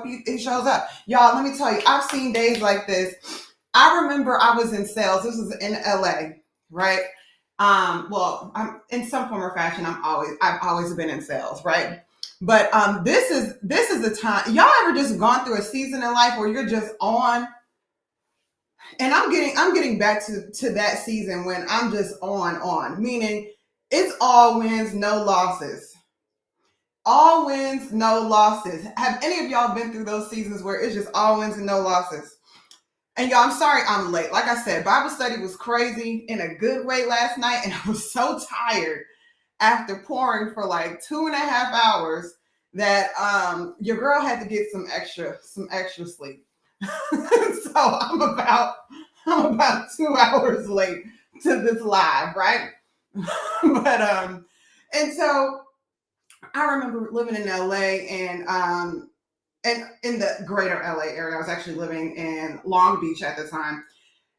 he shows up. Y'all, let me tell you, I've seen days like this. I remember I was in sales. This was in LA, right? Well, I'm in some form or fashion. I've always been in sales, right? But this is the time. Y'all ever just gone through a season in life where you're just on, and I'm getting back to that season when I'm just on, meaning it's all wins, no losses. All wins, no losses. Have any of y'all been through those seasons where it's just all wins and no losses? And y'all, I'm sorry I'm late. Like I said, Bible study was crazy in a good way last night, and I was so tired after pouring for like 2.5 hours that your girl had to get some extra sleep. So I'm about 2 hours late to this live, right? But and so I remember living in LA and in the greater LA area. I was actually living in Long Beach at the time.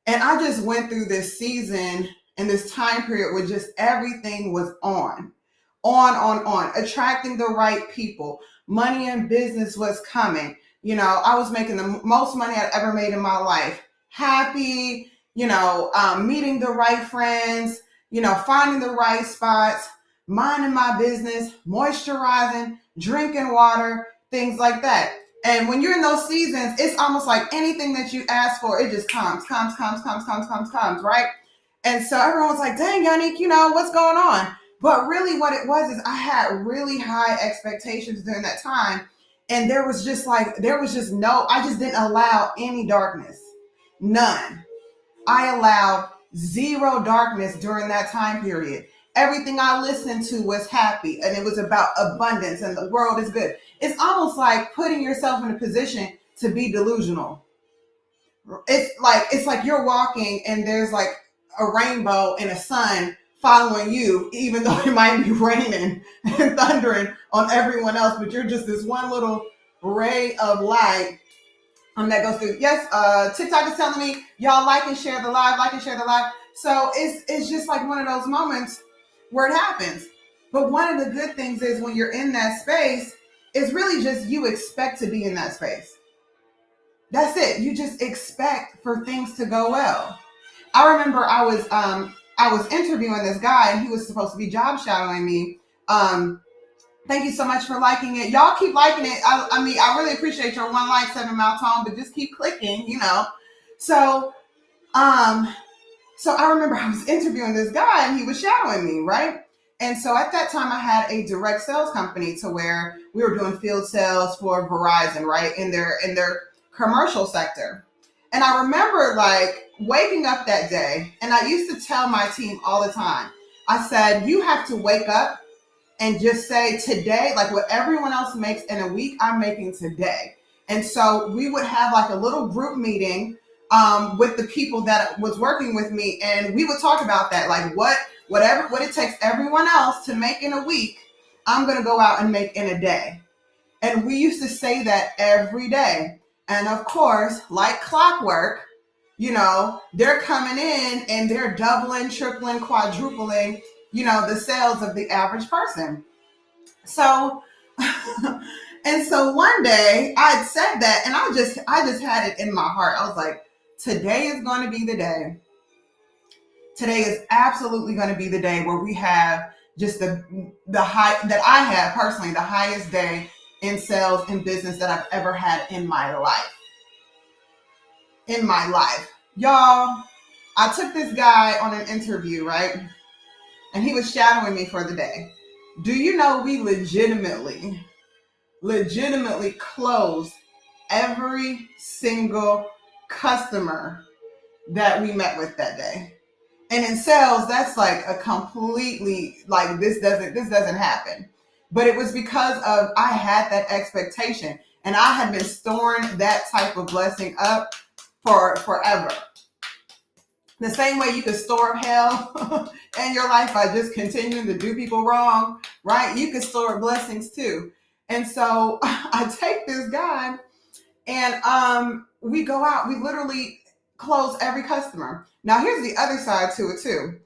And I just went through this season and this time period where just everything was on, attracting the right people. Money and business was coming. You know, I was making the most money I'd ever made in my life. Happy, meeting the right friends, finding the right spots, minding my business, moisturizing, drinking water, things like that. And when you're in those seasons, it's almost like anything that you ask for, it just comes, right? And so everyone's like, dang, Yannick, what's going on? But really what it was is I had really high expectations during that time. And I just didn't allow any darkness. None. I allowed zero darkness during that time period. Everything I listened to was happy, and it was about abundance and the world is good. It's almost like putting yourself in a position to be delusional. It's like you're walking and there's like a rainbow and a sun following you, even though it might be raining and thundering on everyone else, but you're just this one little ray of light that goes through. Yes, TikTok is telling me y'all like and share the live. So it's just like one of those moments where it happens. But one of the good things is when you're in that space, it's really just you expect to be in that space. That's it. You just expect for things to go well. I remember I was interviewing this guy and he was supposed to be job shadowing me. Thank you so much for liking it. Y'all keep liking it. I mean, I really appreciate your 1 like, 7 mile tone, but just keep clicking, So, so I remember I was interviewing this guy and he was shadowing me, right? And so at that time I had a direct sales company to where we were doing field sales for Verizon, right? In their commercial sector. And I remember like waking up that day, and I used to tell my team all the time, I said, you have to wake up and just say today, like what everyone else makes in a week, I'm making today. And so we would have like a little group meeting with the people that was working with me, and we would talk about that, like what it takes everyone else to make in a week, I'm going to go out and make in a day. And we used to say that every day. And of course, like clockwork, they're coming in and they're doubling, tripling, quadrupling, the sales of the average person. So, and so one day I had said that, and I just had it in my heart. I was like, today is going to be the day. Today is absolutely going to be the day where we have just the high that I have personally, the highest day in sales and business that I've ever had in my life. Y'all, I took this guy on an interview, right? And he was shadowing me for the day. Do you know we legitimately closed every single customer that we met with that day? And in sales, that's like a completely, like this doesn't happen. But it was because of I had that expectation, and I had been storing that type of blessing up for forever. The same way you can store hell in your life by just continuing to do people wrong, right? You can store blessings too. And so I take this guy and we go out, we literally close every customer. Now here's the other side to it too.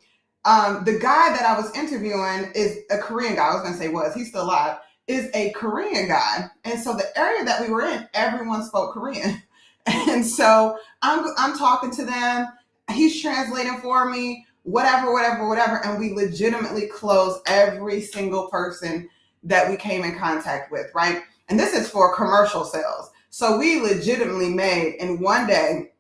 The guy that I was interviewing is a Korean guy. I was going to say he's still alive. is a Korean guy. And so the area that we were in, everyone spoke Korean. And so I'm talking to them. He's translating for me, whatever. And we legitimately closed every single person that we came in contact with, right? And this is for commercial sales. So we legitimately made in one day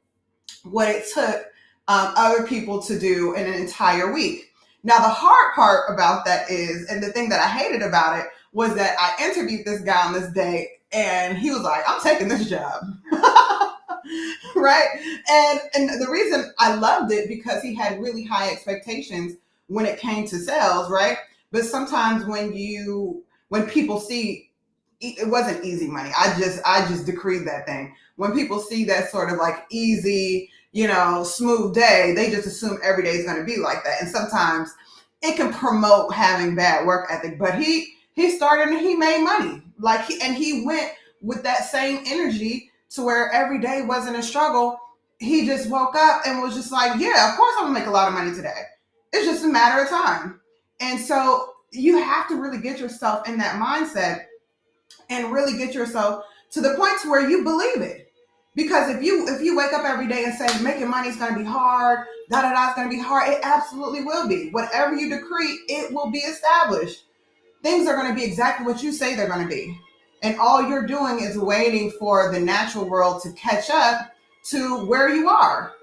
what it took other people to do in an entire week. Now, the hard part about that is, and the thing that I hated about it was that I interviewed this guy on this day and he was like, I'm taking this job. Right? And the reason I loved it because he had really high expectations when it came to sales, right? But sometimes when people see it wasn't easy money. I just decreed that thing. When people see that sort of like easy, smooth day, they just assume every day is going to be like that. And sometimes it can promote having bad work ethic. But he started and he made money. He went with that same energy to where every day wasn't a struggle. He just woke up and was just like, yeah, of course I'm gonna make a lot of money today. It's just a matter of time. And so you have to really get yourself in that mindset and really get yourself to the point to where you believe it. Because if you wake up every day and say making money is going to be hard, it's going to be hard, it absolutely will be. Whatever you decree, it will be established. Things are going to be exactly what you say they're going to be. And all you're doing is waiting for the natural world to catch up to where you are.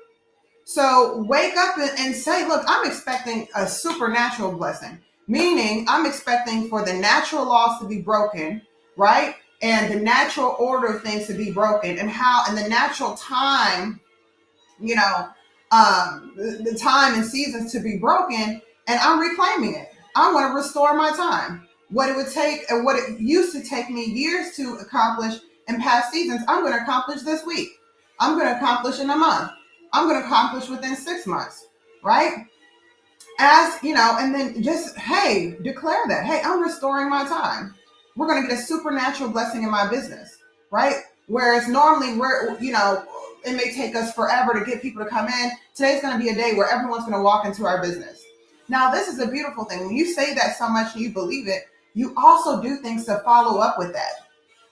So wake up and say, look, I'm expecting a supernatural blessing, meaning I'm expecting for the natural laws to be broken, right? And the natural order of things to be broken, and the natural time, the time and seasons to be broken, and I'm reclaiming it. I want to restore my time. What it would take and what it used to take me years to accomplish in past seasons, I'm going to accomplish this week. I'm going to accomplish in a month. I'm going to accomplish within 6 months, right? And then just, hey, declare that. Hey, I'm restoring my time. We're going to get a supernatural blessing in my business, right? Whereas normally it may take us forever to get people to come in. Today's going to be a day where everyone's going to walk into our business. Now, this is a beautiful thing. When you say that so much and you believe it, you also do things to follow up with that.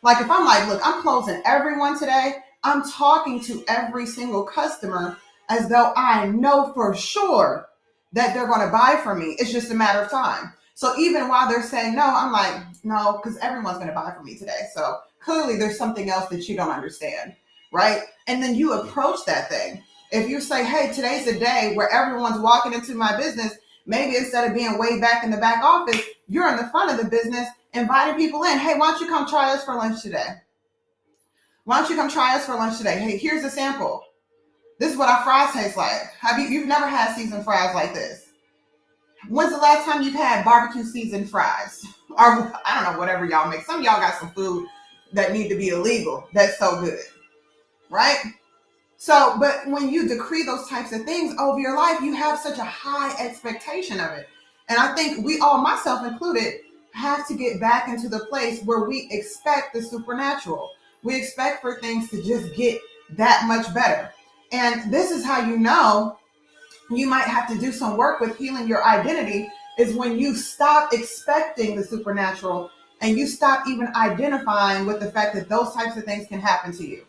Like if I'm like, look, I'm closing everyone today. I'm talking to every single customer as though I know for sure that they're going to buy from me. It's just a matter of time. So even while they're saying no, I'm like, no, because everyone's going to buy from me today. So clearly there's something else that you don't understand, right? And then you approach that thing. If you say, hey, today's the day where everyone's walking into my business, maybe instead of being way back in the back office, you're in the front of the business inviting people in. Hey, why don't you come try us for lunch today? Why don't you come try us for lunch today? Hey, here's a sample. This is what our fries taste like. You've never had seasoned fries like this. When's the last time you've had barbecue seasoned fries? Or I don't know, whatever y'all make. Some of y'all got some food that need to be illegal. That's so good, right? So, but when you decree those types of things over your life, you have such a high expectation of it. And I think we all, myself included, have to get back into the place where we expect the supernatural. We expect for things to just get that much better. And this is how you know you might have to do some work with healing your identity, is when you stop expecting the supernatural and you stop even identifying with the fact that those types of things can happen to you.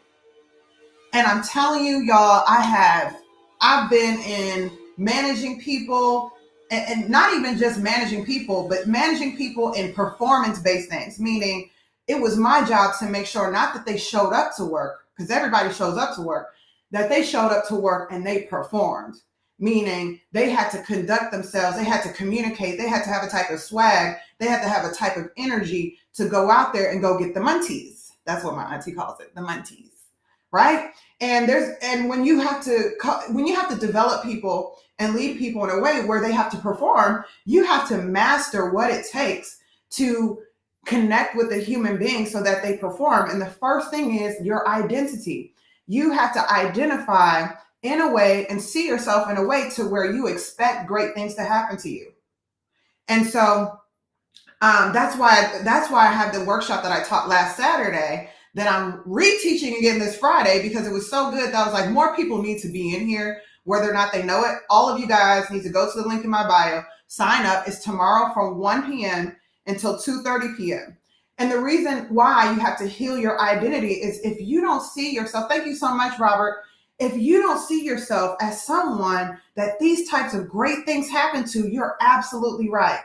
And I'm telling you, y'all, I've been in managing people, and not even just managing people, but managing people in performance-based things, meaning it was my job to make sure not that they showed up to work, because everybody shows up to work, that they showed up to work and they performed, meaning they had to conduct themselves, they had to communicate, they had to have a type of swag, they had to have a type of energy to go out there and go get the munties. That's what my auntie calls it, the munties, right? And when you have to develop people and lead people in a way where they have to perform, you have to master what it takes to connect with a human being so that they perform. And the first thing is your identity. You have to identify in a way and see yourself in a way to where you expect great things to happen to you. And so that's why I have the workshop that I taught last Saturday that I'm reteaching again this Friday, because it was so good that I was like, more people need to be in here, whether or not they know it. All of you guys need to go to the link in my bio, sign up. It's tomorrow from 1 p.m. until 2:30 p.m. And the reason why you have to heal your identity is if you don't see yourself, thank you so much, Robert. If you don't see yourself as someone that these types of great things happen to, you're absolutely right.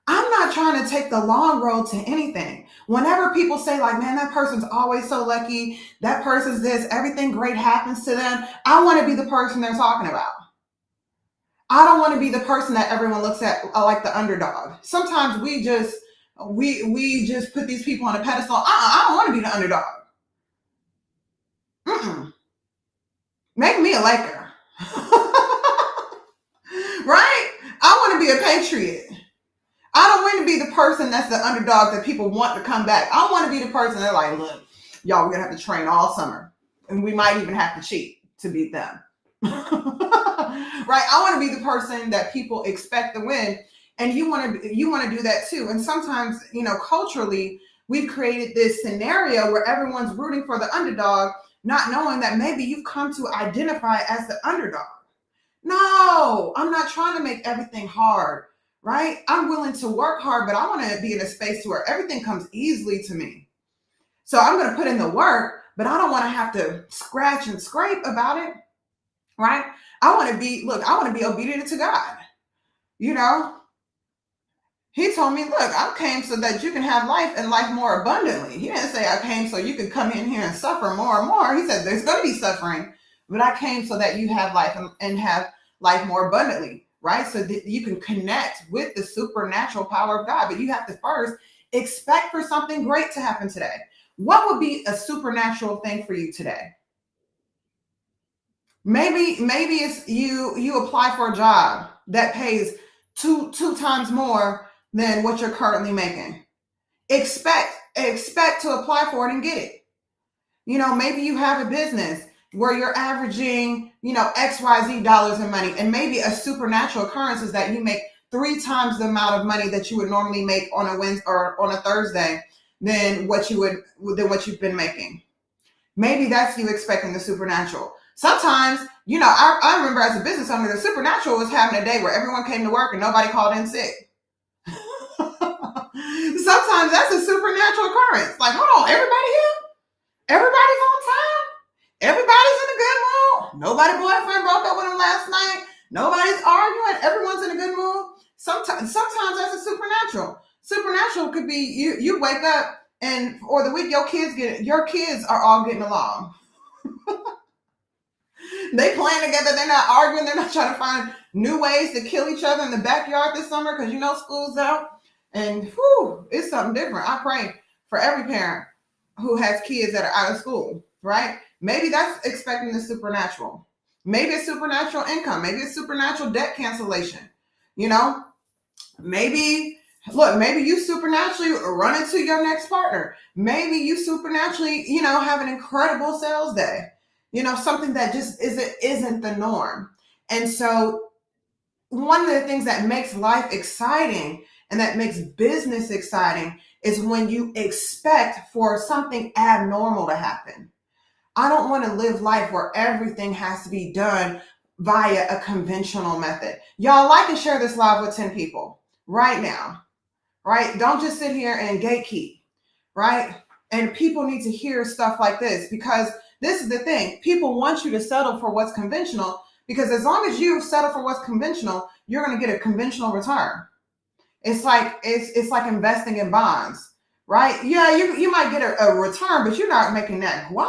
I'm not trying to take the long road to anything. Whenever people say, like, man, that person's always so lucky, that person's this, everything great happens to them, I want to be the person they're talking about. I don't want to be the person that everyone looks at like the underdog. Sometimes we just put these people on a pedestal. I don't want to be the underdog. Mm-mm. Make me a Laker. Right? I want to be a Patriot. I don't want to be the person that's the underdog that people want to come back. I want to be the person that like, look, y'all, we're gonna have to train all summer, and we might even have to cheat to beat them. Right? I want to be the person that people expect to win, and you want to do that too. And sometimes, culturally, we've created this scenario where everyone's rooting for the underdog, not knowing that maybe you've come to identify as the underdog. No, I'm not trying to make everything hard, right? I'm willing to work hard, but I want to be in a space where everything comes easily to me. So I'm going to put in the work, but I don't want to have to scratch and scrape about it, right? I want to be obedient to God. You know, He told me, look, I came so that you can have life and life more abundantly. He didn't say I came so you can come in here and suffer more and more. He said there's going to be suffering, but I came so that you have life and have life more abundantly, right? So that you can connect with the supernatural power of God. But you have to first expect for something great to happen today. What would be a supernatural thing for you today? Maybe it's you apply for a job that pays two times more than what you're currently making. Expect to apply for it and get it. Maybe you have a business where you're averaging, XYZ dollars in money, and maybe a supernatural occurrence is that you make 3 times the amount of money that you would normally make on a Wednesday or on a Thursday than what you've been making. Maybe that's you expecting the supernatural. Sometimes, I remember as a business owner, the supernatural was having a day where everyone came to work and nobody called in sick. Sometimes that's a supernatural occurrence. Like, hold on, everybody here? Everybody's on time? Everybody's in a good mood? Nobody's boyfriend broke up with him last night? Nobody's arguing? Everyone's in a good mood? Sometimes that's a supernatural. Supernatural could be you wake up and or the week your kids are all getting along. They playing together, they're not arguing, they're not trying to find new ways to kill each other in the backyard this summer because school's out. And it's something different. I pray for every parent who has kids that are out of school, right? Maybe that's expecting the supernatural. Maybe it's supernatural income. Maybe it's supernatural debt cancellation. Maybe you supernaturally run into your next partner. Maybe you supernaturally, have an incredible sales day. Something that just isn't the norm. And so one of the things that makes life exciting and that makes business exciting is when you expect for something abnormal to happen. I don't want to live life where everything has to be done via a conventional method. Y'all, like and share this live with 10 people right now, right? Don't just sit here and gatekeep, right? And people need to hear stuff like this because this is the thing. People want you to settle for what's conventional because as long as you settle for what's conventional, you're going to get a conventional return. It's like investing in bonds, right? Yeah, you might get a return, but you're not making that guap,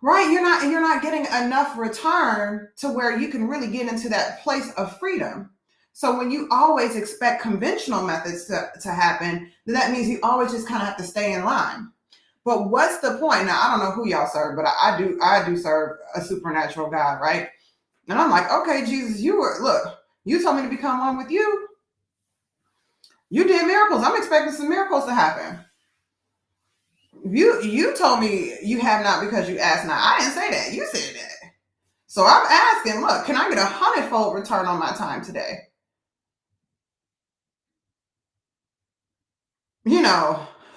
right? You're not getting enough return to where you can really get into that place of freedom. So when you always expect conventional methods to happen, then that means you always just kind of have to stay in line. But what's the point? Now, I don't know who y'all serve, but I do serve a supernatural God, right? And I'm like, okay, Jesus, you told me to become one with you. You did miracles. I'm expecting some miracles to happen. You told me you have not because you asked not. I didn't say that. You said that. So I'm asking, look, can I get 100-fold return on my time today?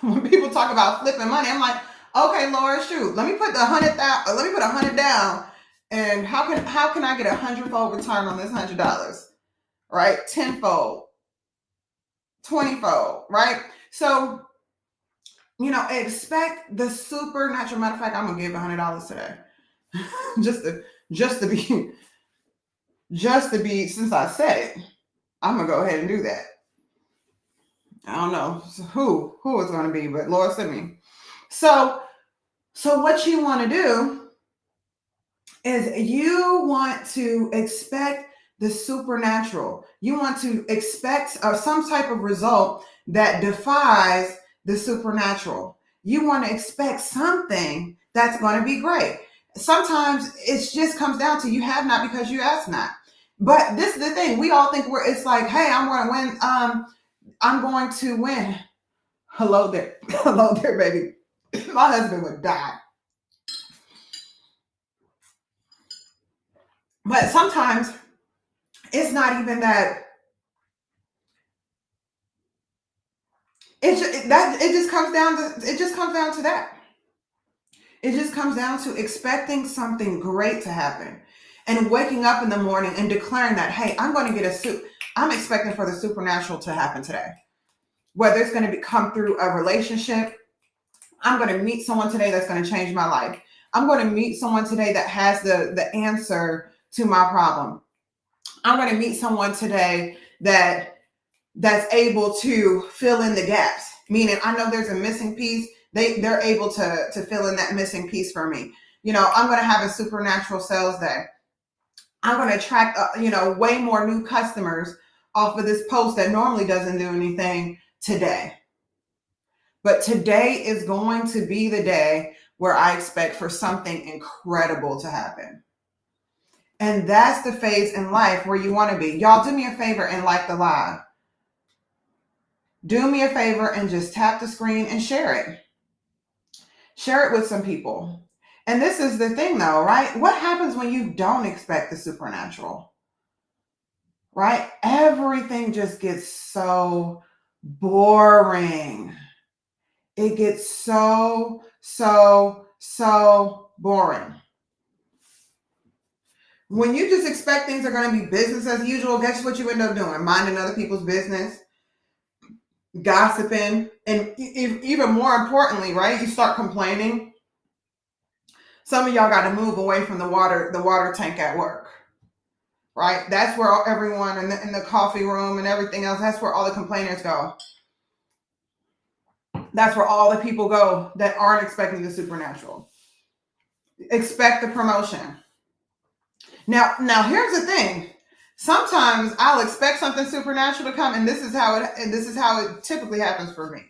When people talk about flipping money, I'm like, okay, Lord, shoot, let me put 100 down, and how can I get 100-fold return on this $100, right? 10-fold. 20-fold, right? So, expect the supernatural. Matter of fact, I'm gonna give $100 today. just to just to be since I said it, I'm gonna go ahead and do that. I don't know who it's gonna be, but Lord send me. So what you want to do is you want to expect the supernatural. You want to expect some type of result that defies the supernatural. You want to expect something that's going to be great. Sometimes it just comes down to you have not because you ask not. But this is the thing. We all think it's like, hey, I'm going to win. I'm going to win. Hello there. Hello there, baby. My husband would die. But sometimes it's not even that. It just comes down to that. It just comes down to expecting something great to happen and waking up in the morning and declaring that, hey, I'm going to get I'm expecting for the supernatural to happen today. Whether it's going to come through a relationship, I'm going to meet someone today that's going to change my life. I'm going to meet someone today that has the answer to my problem. I'm going to meet someone today that's able to fill in the gaps. Meaning, I know there's a missing piece. They're able to fill in that missing piece for me. I'm going to have a supernatural sales day. I'm going to attract, way more new customers off of this post that normally doesn't do anything today. But today is going to be the day where I expect for something incredible to happen. And that's the phase in life where you want to be. Y'all do me a favor and like the live. Do me a favor and just tap the screen and share it. Share it with some people. And this is the thing though, right? What happens when you don't expect the supernatural? Right? Everything just gets so boring. It gets so boring. When you just expect things are going to be business as usual, guess what you end up doing? Minding other people's business, gossiping, and even more importantly, right? You start complaining. Some of y'all got to move away from the water tank at work, right? That's where everyone in the coffee room and everything else, that's where all the complainers go. That's where all the people go that aren't expecting the supernatural. Expect the promotion. Now here's the thing. Sometimes I'll expect something supernatural to come, and this is how it typically happens for me.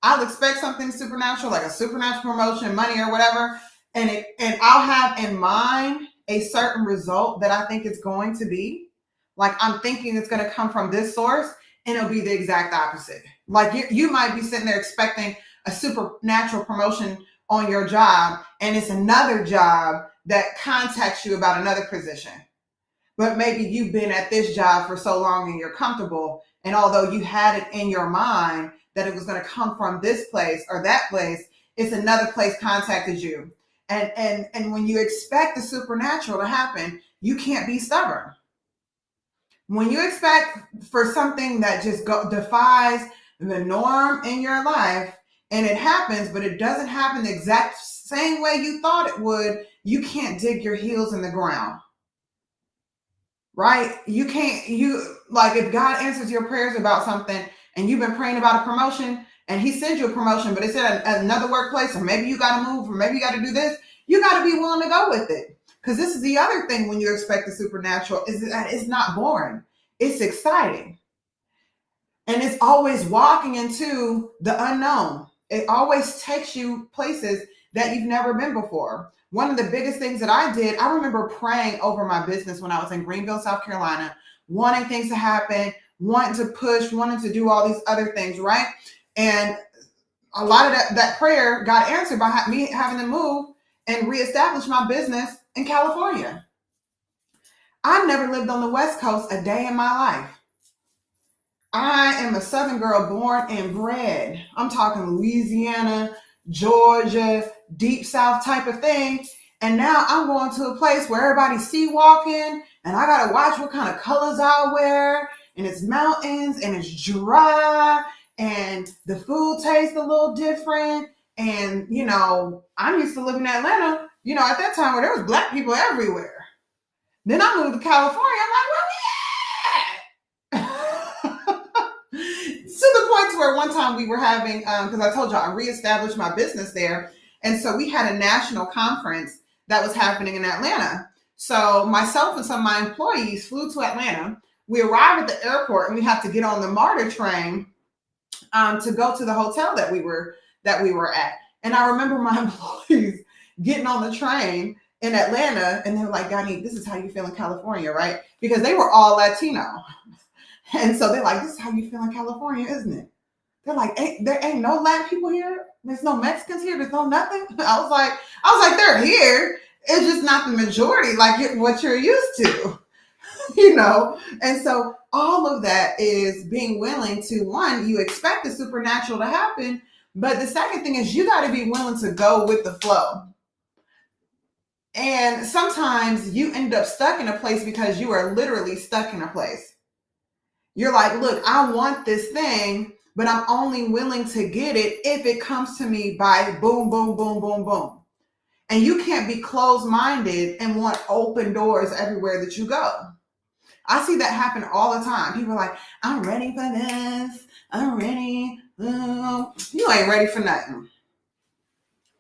I'll expect something supernatural, like a supernatural promotion, money, or whatever, and I'll have in mind a certain result that I think it's going to be. Like I'm thinking it's going to come from this source, and it'll be the exact opposite. Like you might be sitting there expecting a supernatural promotion on your job, and it's another job that contacts you about another position. But maybe you've been at this job for so long and you're comfortable, and although you had it in your mind that it was going to come from this place or that place, it's another place contacted you. And when you expect the supernatural to happen, you can't be stubborn. When you expect for something that just defies the norm in your life, and it happens, but it doesn't happen the exact same way you thought it would, you can't dig your heels in the ground. Right? If God answers your prayers about something and you've been praying about a promotion and he sends you a promotion, but it's at another workplace, or maybe you got to move, or maybe you got to do this, you got to be willing to go with it. Because this is the other thing when you expect the supernatural is that it's not boring. It's exciting. And it's always walking into the unknown. It always takes you places that you've never been before. One of the biggest things that I did, I remember praying over my business when I was in Greenville, South Carolina, wanting things to happen, wanting to push, wanting to do all these other things, right? And a lot of that prayer got answered by me having to move and reestablish my business in California. I've never lived on the West Coast a day in my life. I am a Southern girl born and bred. I'm talking Louisiana, Georgia, deep South type of thing. And now I'm going to a place where everybody's sea walking, and I got to watch what kind of colors I wear and it's mountains and it's dry and the food tastes a little different. And, I'm used to living in Atlanta, at that time where there was Black people everywhere. Then I moved to California. I'm like, well, yeah. To the point to where one time we were having, because I told y'all I reestablished my business there. And so we had a national conference that was happening in Atlanta. So myself and some of my employees flew to Atlanta. We arrived at the airport and we had to get on the MARTA train to go to the hotel that we were at. And I remember my employees getting on the train in Atlanta and they were like, Gani, this is how you feel in California, right? Because they were all Latino. And so they're like, this is how you feel in California, isn't it? They're like, there ain't no Latin people here. There's no Mexicans here. There's no nothing. I was like, they're here. It's just not the majority, like what you're used to, And so all of that is being willing to, one, you expect the supernatural to happen. But the second thing is you got to be willing to go with the flow. And sometimes you end up stuck in a place because you are literally stuck in a place. You're like, look, I want this thing, but I'm only willing to get it if it comes to me by boom, boom, boom, boom, boom. And you can't be closed-minded and want open doors everywhere that you go. I see that happen all the time. People are like, I'm ready for this. I'm ready. You ain't ready for nothing.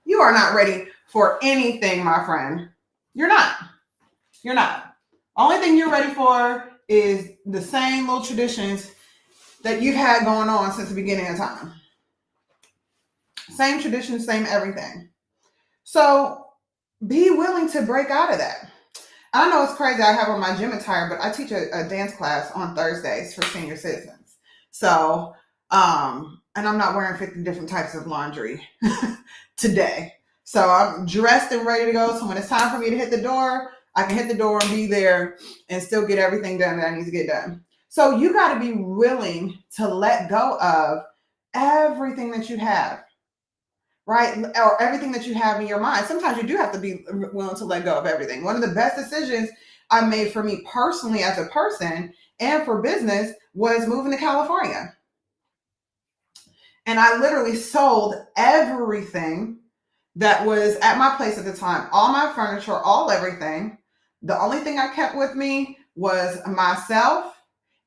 You are not ready for anything, my friend. You're not. You're not. Only thing you're ready for is the same little traditions that you've had going on since the beginning of time. Same traditions, same everything. So be willing to break out of that. I know it's crazy. I have on my gym attire, but I teach a dance class on Thursdays for senior citizens. So, and I'm not wearing 50 different types of laundry today. So I'm dressed and ready to go. So when it's time for me to hit the door, I can hit the door and be there and still get everything done that I need to get done. So you got to be willing to let go of everything that you have, right? Or everything that you have in your mind. Sometimes you do have to be willing to let go of everything. One of the best decisions I made for me personally as a person and for business was moving to California. And I literally sold everything that was at my place at the time, all my furniture, all everything. The only thing I kept with me was myself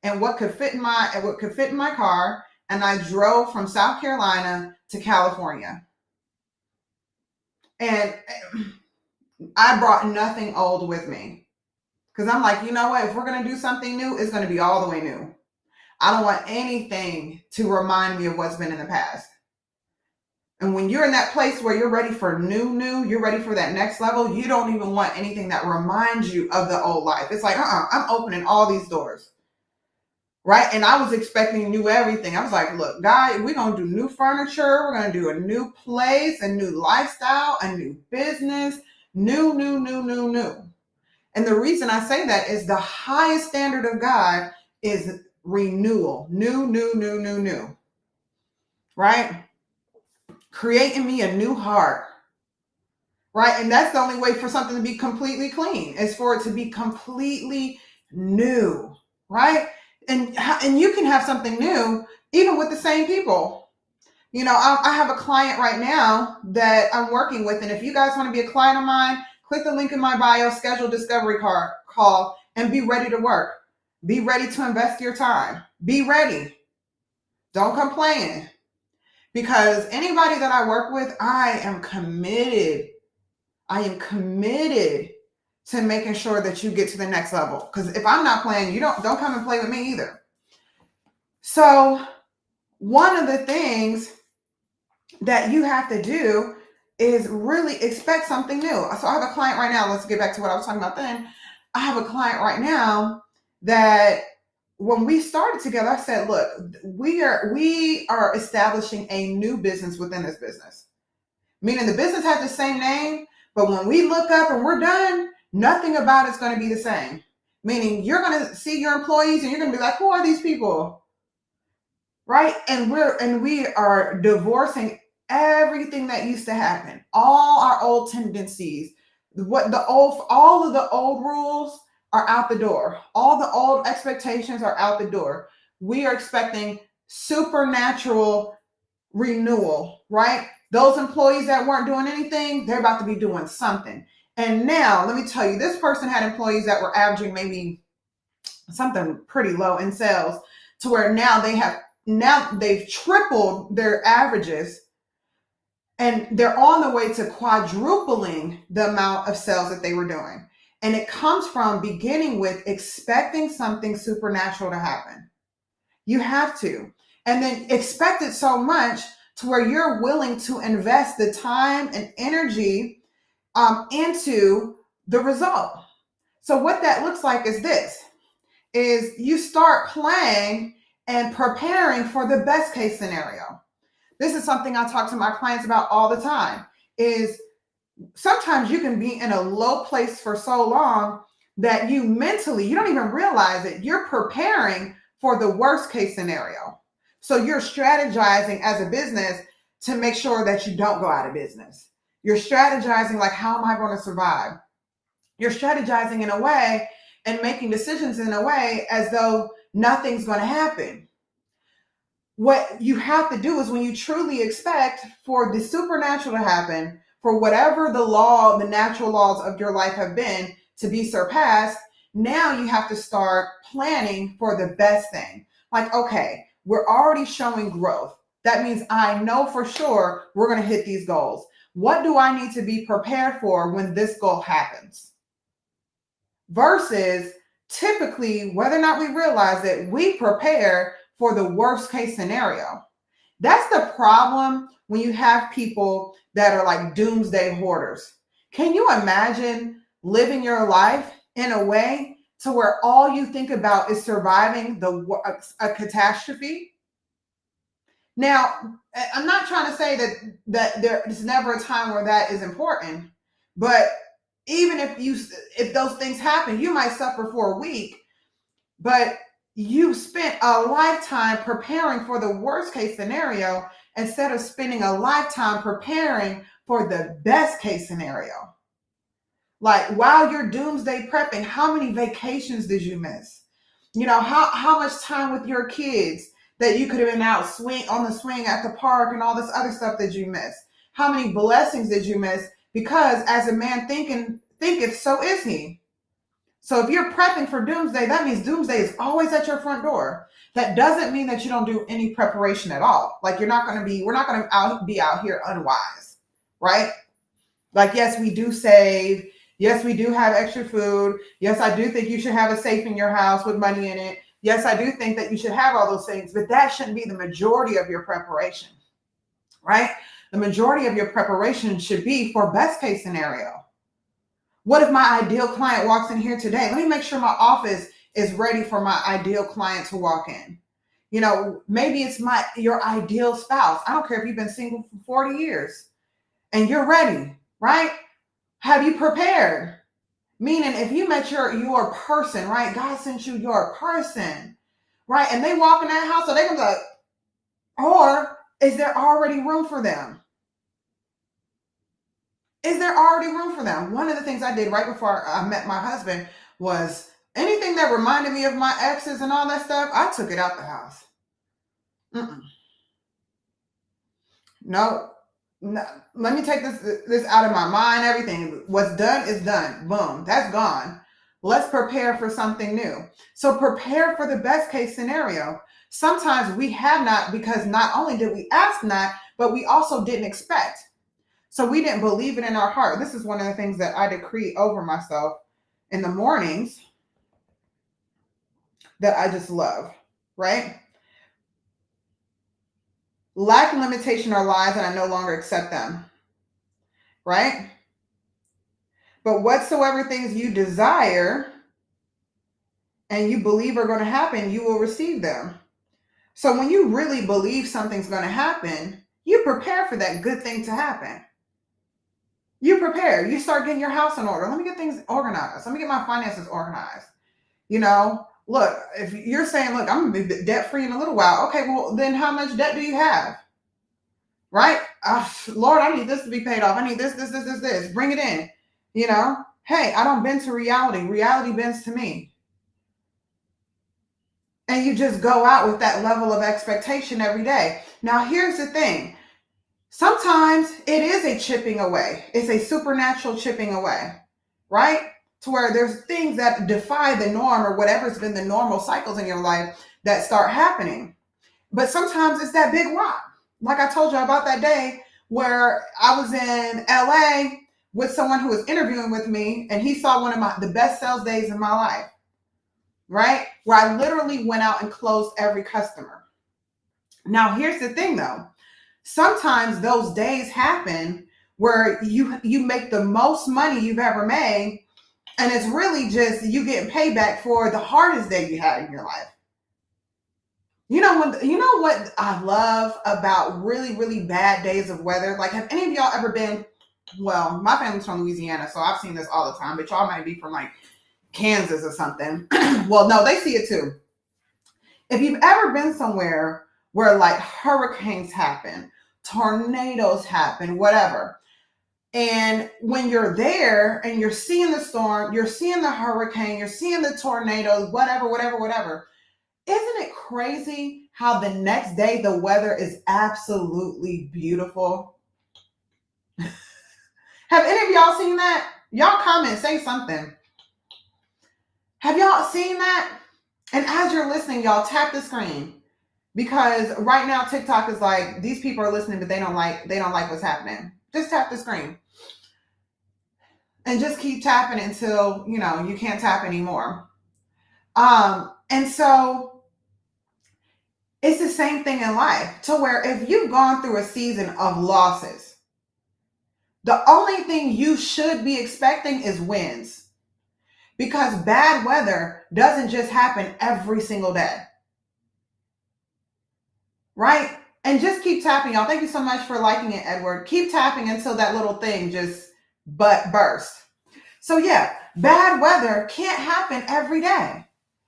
and what could fit in my car. And I drove from South Carolina to California. And I brought nothing old with me. Because I'm like, you know what? If we're going to do something new, it's going to be all the way new. I don't want anything to remind me of what's been in the past. And when you're in that place where you're ready for new, you're ready for that next level, you don't even want anything that reminds you of the old life. It's like, I'm opening all these doors. Right? And I was expecting new everything. I was like, look, guys, we're going to do new furniture. We're going to do a new place, a new lifestyle, a new business, new. And the reason I say that is the highest standard of God is renewal. New. Right? Create in me a new heart. Right? And that's the only way for something to be completely clean, is for it to be completely new. Right? And you can have something new even with the same people. I have a client right now that I'm working with. And if you guys want to be a client of mine, click the link in my bio, schedule a discovery call, and be ready to work. Be ready to invest your time. Be ready. Don't complain. Because anybody that I work with, I am committed. To making sure that you get to the next level. Because if I'm not playing, you don't come and play with me either. So one of the things that you have to do is really expect something new. So I have a client right now. Let's get back to what I was talking about then. I have a client right now that when we started together, I said, look, we are establishing a new business within this business. Meaning the business has the same name, but when we look up and we're done, nothing about it's going to be the same. Meaning you're going to see your employees and you're going to be like, who are these people? Right? And we are divorcing everything that used to happen, all our old tendencies, all of the old rules, are out the door. All the old expectations are out the door. We are expecting supernatural renewal, right? Those employees that weren't doing anything, they're about to be doing something. And now, let me tell you, this person had employees that were averaging maybe something pretty low in sales, to where now they've tripled their averages, and they're on the way to quadrupling the amount of sales that they were doing. And it comes from beginning with expecting something supernatural to happen. You have to. And then expect it so much to where you're willing to invest the time and energy into the result. So what that looks like is this, is you start planning and preparing for the best case scenario. This is something I talk to my clients about all the time, is sometimes you can be in a low place for so long that you mentally, you don't even realize it. You're preparing for the worst case scenario. So you're strategizing as a business to make sure that you don't go out of business. You're strategizing like, how am I going to survive? You're strategizing in a way and making decisions in a way as though nothing's going to happen. What you have to do is, when you truly expect for the supernatural to happen, for whatever the natural laws of your life have been to be surpassed, now you have to start planning for the best thing. Like, okay, we're already showing growth. That means I know for sure we're going to hit these goals. What do I need to be prepared for when this goal happens? Versus typically, whether or not we realize that, we prepare for the worst case scenario. That's the problem when you have people that are like doomsday hoarders. Can you imagine living your life in a way to where all you think about is surviving a catastrophe? Now, I'm not trying to say that there is never a time where that is important, but even if those things happen, you might suffer for a week, but you spent a lifetime preparing for the worst case scenario instead of spending a lifetime preparing for the best case scenario. Like, while you're doomsday prepping, how many vacations did you miss? How much time with your kids that you could have been out on the swing at the park and all this other stuff that you missed? How many blessings did you miss? Because as a man thinketh, so is he. So if you're prepping for doomsday, that means doomsday is always at your front door. That doesn't mean that you don't do any preparation at all. Like, we're not going to be out here unwise, right? Like, yes, we do save. Yes, we do have extra food. Yes, I do think you should have a safe in your house with money in it. Yes, I do think that you should have all those things, but that shouldn't be the majority of your preparation, right? The majority of your preparation should be for best case scenario. What if my ideal client walks in here today? Let me make sure my office is ready for my ideal client to walk in. Maybe it's your ideal spouse. I don't care if you've been single for 40 years and you're ready, right? Have you prepared? Meaning, if you met your person, right? God sent you your person, right? And they walk in that house, so they're going to be like, or is there already room for them? Is there already room for them? One of the things I did right before I met my husband was anything that reminded me of my exes and all that stuff, I took it out the house. No, let me take this out of my mind. Everything, what's done is done. Boom, that's gone. Let's prepare for something new. So prepare for the best case scenario. Sometimes we have not, because not only did we ask not, but we also didn't expect. So we didn't believe it in our heart. This is one of the things that I decree over myself in the mornings that I just love, right? Lack and limitation are lies, and I no longer accept them, right? But whatsoever things you desire and you believe are going to happen, you will receive them. So when you really believe something's going to happen, you prepare for that good thing to happen. You prepare. You start getting your house in order. Let me get things organized. Let me get my finances organized. Look, if you're saying, look, I'm going to be debt free in a little while. Okay, well, then how much debt do you have? Right? Lord, I need this to be paid off. I need this. Bring it in. Hey, I don't bend to reality. Reality bends to me. And you just go out with that level of expectation every day. Now, here's the thing. Sometimes it is a chipping away. It's a supernatural chipping away, right? To where there's things that defy the norm or whatever's been the normal cycles in your life that start happening. But sometimes it's that big rock. Like I told you about that day where I was in LA with someone who was interviewing with me and he saw one of the best sales days in my life, right? Where I literally went out and closed every customer. Now, here's the thing though. Sometimes those days happen where you make the most money you've ever made and it's really just you getting payback for the hardest day you had in your life. You know what I love about really, really bad days of weather? Like, have any of y'all ever been? Well, my family's from Louisiana, so I've seen this all the time, but y'all might be from like Kansas or something. Well, no, they see it too. If you've ever been somewhere where like hurricanes happen, tornadoes happen, whatever, and when you're there and you're seeing the storm, you're seeing the hurricane, you're seeing the tornadoes, whatever, whatever, whatever, isn't it crazy how the next day the weather is absolutely beautiful? Have any of y'all seen that? Y'all comment, say something. Have y'all seen that? And as you're listening, y'all tap the screen because right now TikTok is like these people are listening, but they don't like what's happening. Just tap the screen and just keep tapping until you can't tap anymore. And so it's the same thing in life to where if you've gone through a season of losses, the only thing you should be expecting is wins because bad weather doesn't just happen every single day, right? And just keep tapping, y'all. Thank you so much for liking it, Edward. Keep tapping until that little thing just burst. So yeah, bad weather can't happen every day.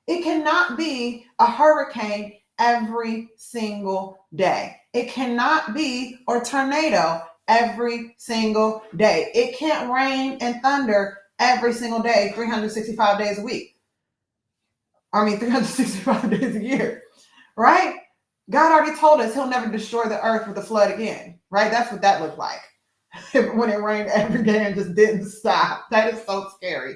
It cannot be a hurricane every single day. It cannot be a tornado every single day. It can't rain and thunder every single day, 365 days a week. 365 days a year, right? God already told us he'll never destroy the earth with a flood again, right? That's what that looked like when it rained every day and just didn't stop. That is so scary.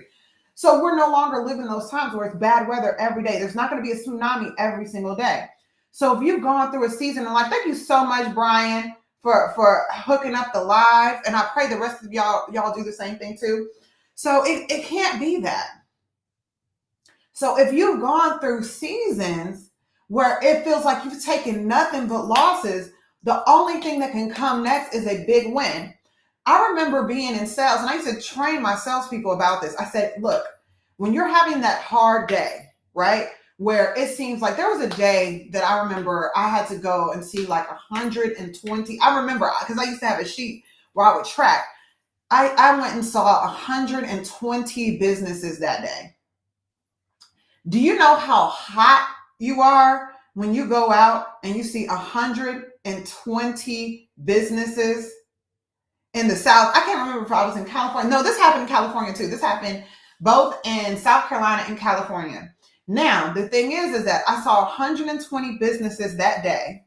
So we're no longer living those times where it's bad weather every day. There's not going to be a tsunami every single day. So if you've gone through a season in life, thank you so much, Brian, for hooking up the live. And I pray the rest of y'all do the same thing too. So it can't be that. So if you've gone through seasons where it feels like you've taken nothing but losses, the only thing that can come next is a big win. I remember being in sales, and I used to train my salespeople about this. I said, look, when you're having that hard day, right, where it seems like there was a day that I remember I had to go and see like 120. I remember because I used to have a sheet where I would track. I went and saw 120 businesses that day. Do you know how hot you are when you go out and you see 120 businesses in the South? I can't remember if I was in California. No, this happened in California too. This happened both in South Carolina and California. Now, the thing is that I saw 120 businesses that day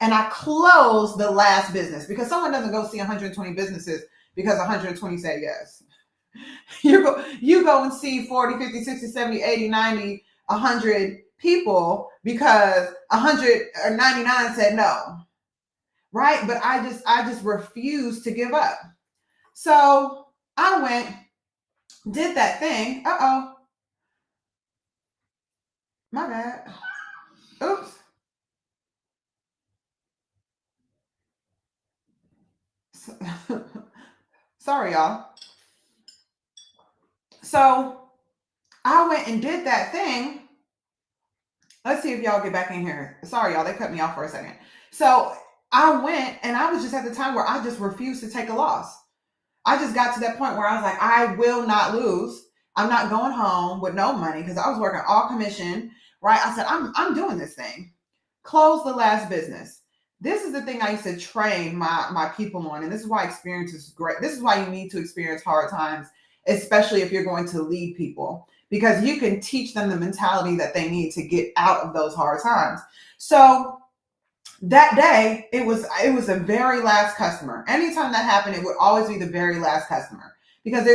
and I closed the last business because someone doesn't go see 120 businesses because 120 say yes. You go and see 40, 50, 60, 70, 80, 90, 100 people because 199 said no. Right? But I just refused to give up. So I went, did that thing. Uh-oh. My bad. Oops. Sorry, y'all. So I went and did that thing. Let's see if y'all get back in here. Sorry, y'all. They cut me off for a second. So I went and I was just at the time where I just refused to take a loss. I just got to that point where I was like, I will not lose. I'm not going home with no money because I was working all commission, right? I said, I'm doing this thing. Close the last business. This is the thing I used to train my people on. And this is why experience is great. This is why you need to experience hard times especially if you're going to lead people, because you can teach them the mentality that they need to get out of those hard times. So that day, it was the very last customer. Anytime that happened, it would always be the very last customer, because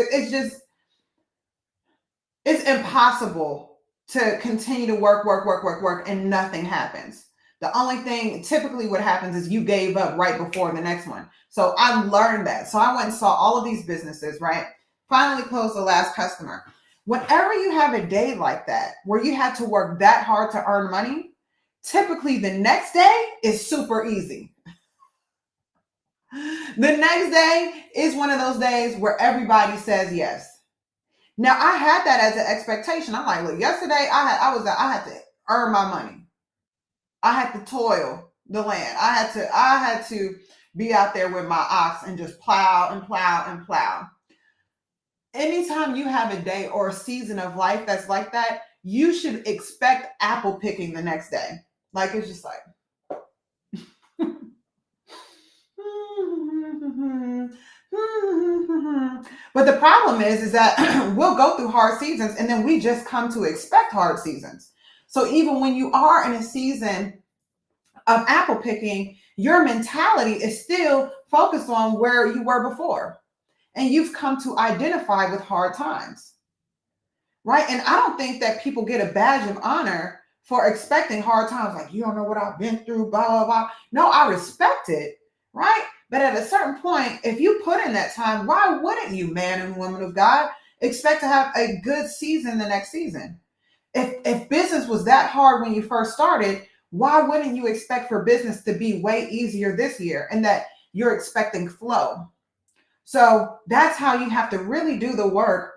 it's impossible to continue to work, and nothing happens. The only thing typically what happens is you gave up right before the next one. So I learned that. So I went and saw all of these businesses, right? Finally closed the last customer. Whenever you have a day like that, where you had to work that hard to earn money, typically the next day is super easy. The next day is one of those days where everybody says yes. Now I had that as an expectation. I'm like, look, yesterday I had to earn my money. I had to toil the land. I had to be out there with my ox and just plow and plow and plow. Anytime you have a day or a season of life that's like that, you should expect apple picking the next day. Like, it's just like, but the problem is that we'll go through hard seasons and then we just come to expect hard seasons. So even when you are in a season of apple picking, your mentality is still focused on where you were before. And you've come to identify with hard times, right? And I don't think that people get a badge of honor for expecting hard times. Like, you don't know what I've been through, blah, blah, blah. No, I respect it, right? But at a certain point, if you put in that time, why wouldn't you, man and woman of God, expect to have a good season the next season? If business was that hard when you first started, why wouldn't you expect for business to be way easier this year, and that you're expecting flow? So that's how you have to really do the work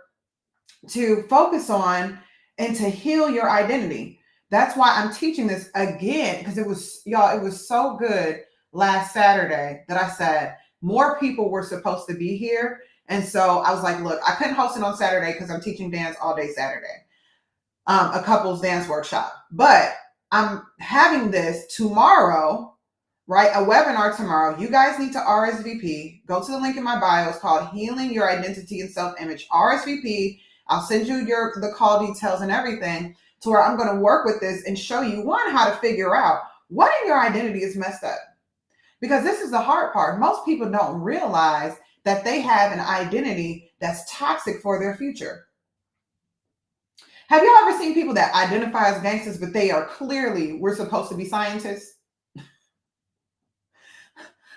to focus on and to heal your identity. That's why I'm teaching this again, because it was so good last Saturday that I said more people were supposed to be here. And so I was like, look, I couldn't host it on Saturday because I'm teaching dance all day Saturday, a couples dance workshop. But I'm having this tomorrow, right? A webinar tomorrow. You guys need to RSVP. Go to the link in my bio. It's called Healing Your Identity and Self-Image. RSVP. I'll send you the call details and everything, to where I'm going to work with this and show you, one, how to figure out what in your identity is messed up. Because this is the hard part. Most people don't realize that they have an identity that's toxic for their future. Have you ever seen people that identify as gangsters, but they are clearly, we're supposed to be scientists?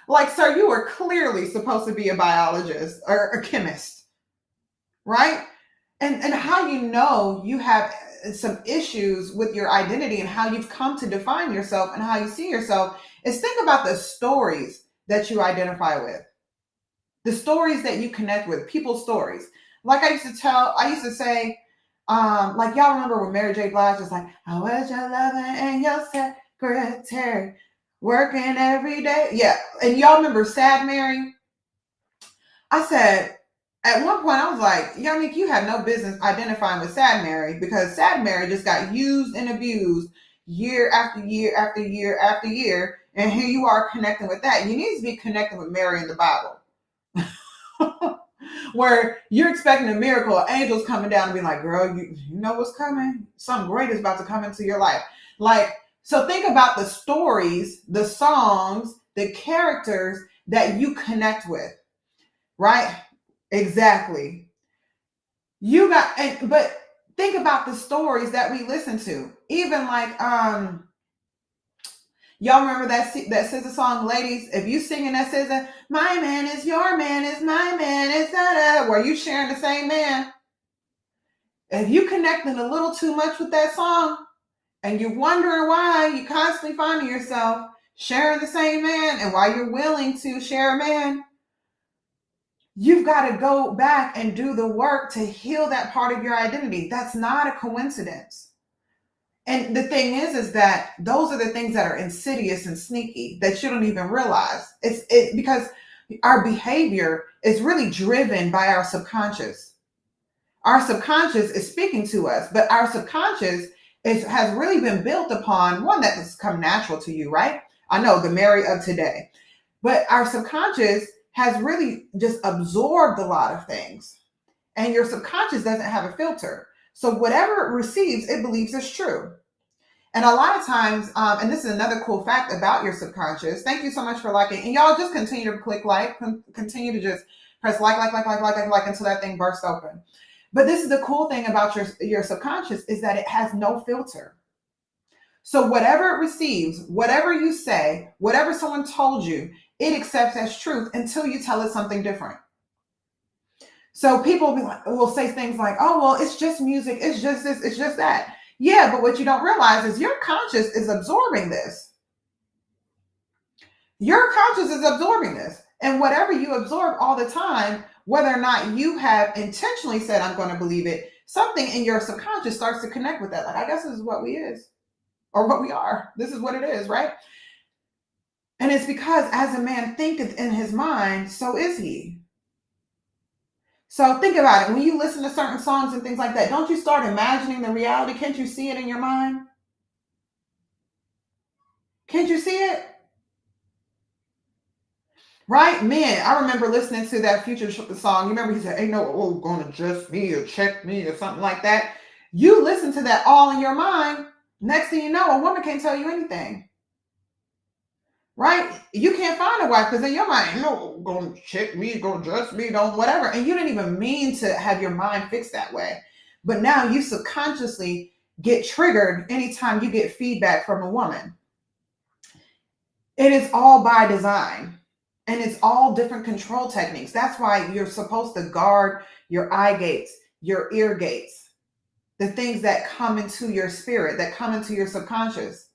Like, sir, you are clearly supposed to be a biologist or a chemist, right? And how you know you have some issues with your identity and how you've come to define yourself and how you see yourself is think about the stories that you identify with, the stories that you connect with, people's stories. Like I used to say, like, y'all remember when Mary J. Blige was like, I was your lover and your secretary, working every day. Yeah. And y'all remember Sad Mary? I said, at one point I was like, Yannick, you have no business identifying with Sad Mary, because Sad Mary just got used and abused year after year after year after year. And here you are connecting with that. You need to be connecting with Mary in the Bible. Where you're expecting a miracle, angels coming down and being like, girl, you know what's coming? Something great is about to come into your life. Like, so think about the stories, the songs, the characters that you connect with, right? Exactly. But think about the stories that we listen to. Even like, y'all remember that SZA song, ladies? If you singing that SZA, my man is your man is my man is da-da, were you sharing the same man? If you connecting a little too much with that song and you're wondering why you constantly finding yourself sharing the same man, and why you're willing to share a man, you've got to go back and do the work to heal that part of your identity. That's not a coincidence. And the thing is that those are the things that are insidious and sneaky that you don't even realize. It's because our behavior is really driven by our subconscious. Our subconscious is speaking to us, but our subconscious has really been built upon one that has come natural to you, right? I know, the Mary of today. But our subconscious has really just absorbed a lot of things. And your subconscious doesn't have a filter. So whatever it receives, it believes is true. And a lot of times, and this is another cool fact about your subconscious. Thank you so much for liking. And y'all just continue to click like, continue to just press like until that thing bursts open. But this is the cool thing about your subconscious is that it has no filter. So whatever it receives, whatever you say, whatever someone told you, it accepts as truth until you tell it something different. So people will say things like, oh, well, it's just music. It's just this. It's just that. Yeah, but what you don't realize is your conscious is absorbing this. Your conscious is absorbing this. And whatever you absorb all the time, whether or not you have intentionally said, I'm going to believe it, something in your subconscious starts to connect with that. Like, I guess this is what we is or what we are. This is what it is, right? And it's because as a man thinketh in his mind, so is he. So think about it. When you listen to certain songs and things like that, don't you start imagining the reality? Can't you see it in your mind? Can't you see it? Right? Man, I remember listening to that Future song. You remember he said, ain't no gonna adjust me or check me or something like that. You listen to that all in your mind. Next thing you know, a woman can't tell you anything. Right? You can't find a wife because in your mind, no, gonna check me, gonna adjust me, don't whatever. And you didn't even mean to have your mind fixed that way. But now you subconsciously get triggered anytime you get feedback from a woman. It is all by design. And it's all different control techniques. That's why you're supposed to guard your eye gates, your ear gates, the things that come into your spirit, that come into your subconscious.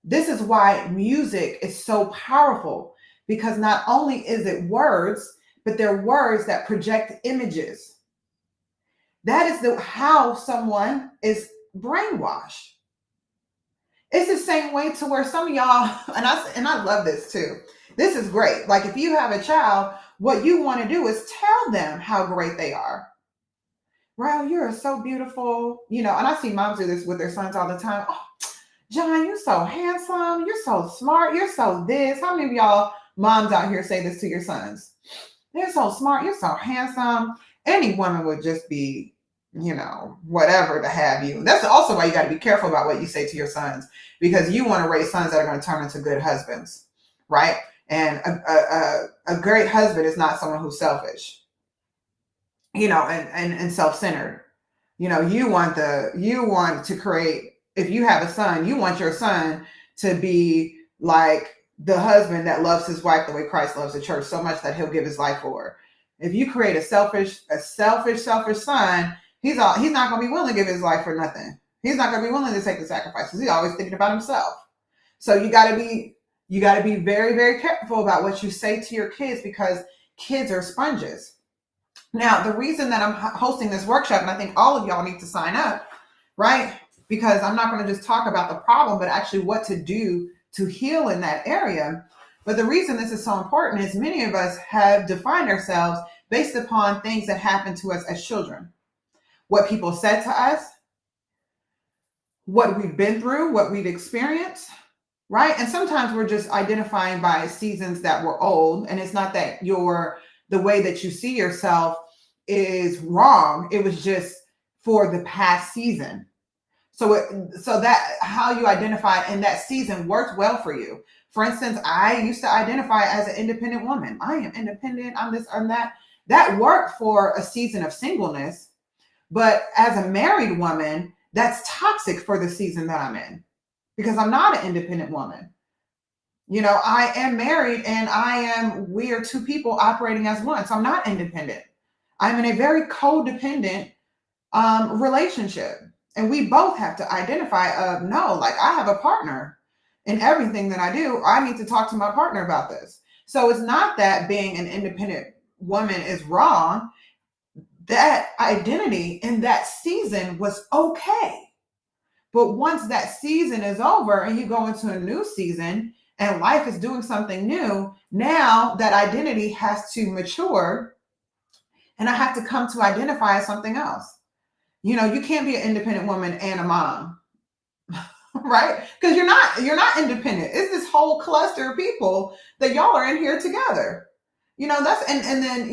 This is why music is so powerful, because not only is it words, but they're words that project images. That is how someone is brainwashed. It's the same way to where some of y'all, and I love this too. This is great. Like if you have a child, what you want to do is tell them how great they are. Well, you're so beautiful, and I see moms do this with their sons all the time. Oh, John, you're so handsome. You're so smart. You're so this. How many of y'all moms out here say this to your sons? They're so smart. You're so handsome. Any woman would just be, whatever to have you. That's also why you got to be careful about what you say to your sons, because you want to raise sons that are going to turn into good husbands, right? And a great husband is not someone who's selfish, and self-centered. You want to create, if you have a son, you want your son to be like the husband that loves his wife the way Christ loves the church so much that he'll give his life for her. If you create a selfish son, he's not going to be willing to give his life for nothing. He's not going to be willing to take the sacrifices. He's always thinking about himself. So you got to be very, very careful about what you say to your kids, because kids are sponges. Now, the reason that I'm hosting this workshop, and I think all of y'all need to sign up, right? Because I'm not going to just talk about the problem, but actually what to do to heal in that area. But the reason this is so important is many of us have defined ourselves based upon things that happened to us as children. What people said to us, what we've been through, what we've experienced, right? And sometimes we're just identifying by seasons that were old. And it's not that the way that you see yourself is wrong. It was just for the past season. So that how you identify in that season worked well for you. For instance, I used to identify as an independent woman. I am independent. I'm this, I'm that. That worked for a season of singleness. But as a married woman, that's toxic for the season that I'm in, because I'm not an independent woman. I am married and we are two people operating as one. So I'm not independent. I'm in a very codependent relationship. And we both have to identify I have a partner in everything that I do. I need to talk to my partner about this. So it's not that being an independent woman is wrong. That identity in that season was okay. But once that season is over and you go into a new season and life is doing something new, now that identity has to mature and I have to come to identify as something else. You can't be an independent woman and a mom, right? Because you're not independent. It's this whole cluster of people that y'all are in here together. That's, and then,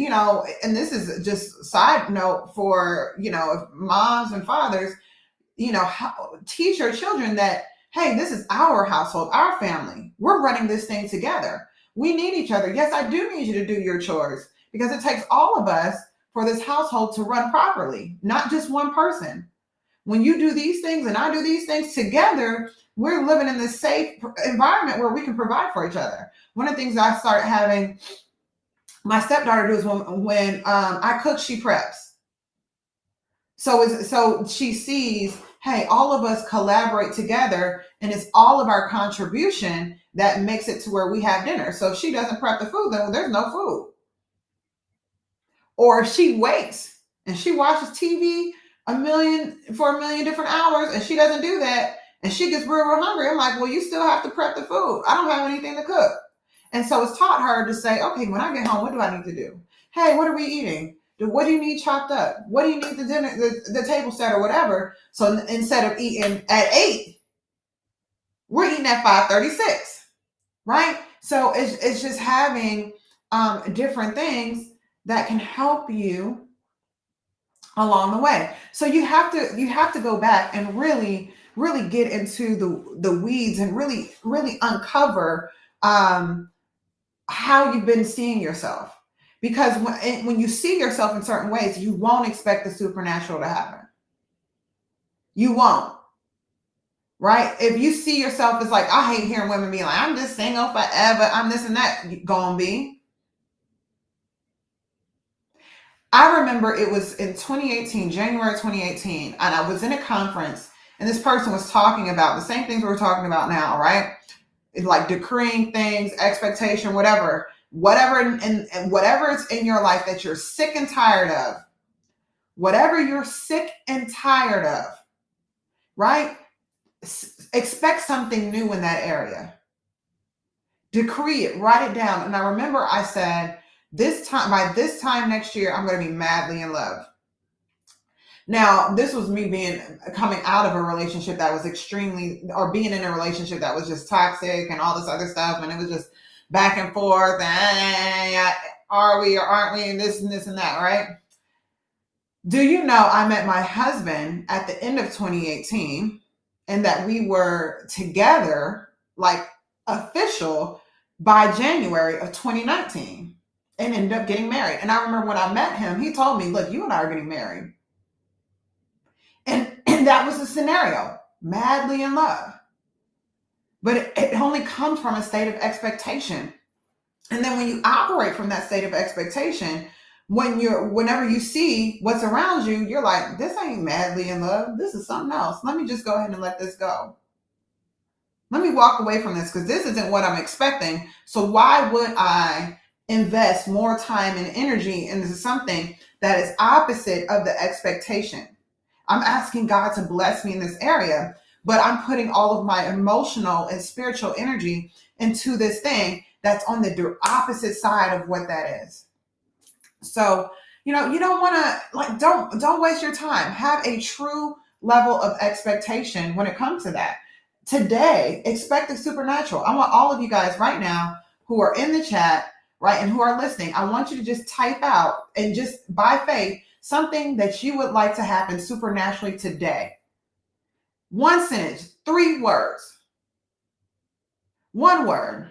and this is just side note for, if moms and fathers, teach your children that, hey, this is our household, our family. We're running this thing together. We need each other. Yes, I do need you to do your chores because it takes all of us for this household to run properly, not just one person. When you do these things and I do these things together, we're living in this safe environment where we can provide for each other. One of the things I started having my stepdaughter do is when I cook, she preps. So she sees, hey, all of us collaborate together, and it's all of our contribution that makes it to where we have dinner. So if she doesn't prep the food, then there's no food. Or if she waits and she watches TV for a million different hours, and she doesn't do that, and she gets real hungry, I'm like, well, you still have to prep the food. I don't have anything to cook. And so it's taught her to say, okay, when I get home, what do I need to do? Hey, what are we eating? What do you need chopped up? What do you need the table set or whatever? So instead of eating at 8, we're eating at 5:36, right? So it's just having different things that can help you along the way. So you have to go back and really get into the weeds and really uncover how you've been seeing yourself. Because when you see yourself in certain ways, you won't expect the supernatural to happen. You won't. Right? If you see yourself as like, I hate hearing women be like, I'm just single forever, I'm this and that, gonna be. I remember it was in 2018, January 2018, and I was in a conference, and this person was talking about the same things we're talking about now, right? It's like decreeing things, expectation, whatever and whatever is in your life that you're sick and tired of, whatever you're sick and tired of, right? Expect something new in that area. Decree it, write it down. And I remember I said, by this time next year, I'm going to be madly in love. Now, this was me coming out of a relationship that was being in a relationship that was just toxic and all this other stuff. And it was just back and forth. And are we or aren't we? And this and that, right? Do you know I met my husband at the end of 2018 and that we were together, like official, by January of 2019 and ended up getting married. And I remember when I met him, he told me, look, you and I are getting married. And that was the scenario, madly in love. But it only comes from a state of expectation. And then when you operate from that state of expectation, whenever you see what's around you, you're like, this ain't madly in love. This is something else. Let me just go ahead and let this go. Let me walk away from this because this isn't what I'm expecting. So why would I invest more time and energy into something that is opposite of the expectation? I'm asking God to bless me in this area, but I'm putting all of my emotional and spiritual energy into this thing that's on the opposite side of what that is. So, you don't want to, don't waste your time. Have a true level of expectation when it comes to that. Today, expect the supernatural. I want all of you guys right now who are in the chat, right, and who are listening, I want you to just type out and just by faith, something that you would like to happen supernaturally today. One sentence, 3 words. One word.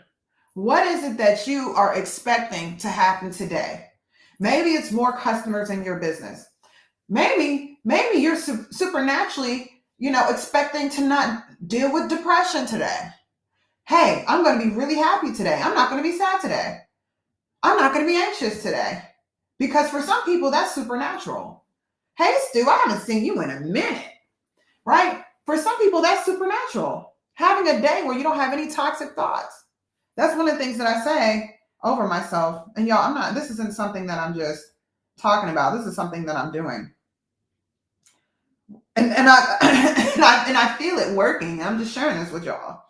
What is it that you are expecting to happen today? Maybe it's more customers in your business. Maybe you're supernaturally, expecting to not deal with depression today. Hey, I'm going to be really happy today. I'm not going to be sad today. I'm not going to be anxious today. Because for some people, that's supernatural. Hey, Stu, I haven't seen you in a minute, right? For some people, that's supernatural. Having a day where you don't have any toxic thoughts. That's one of the things that I say over myself. And y'all, this isn't something that I'm just talking about. This is something that I'm doing. And I feel it working. I'm just sharing this with y'all.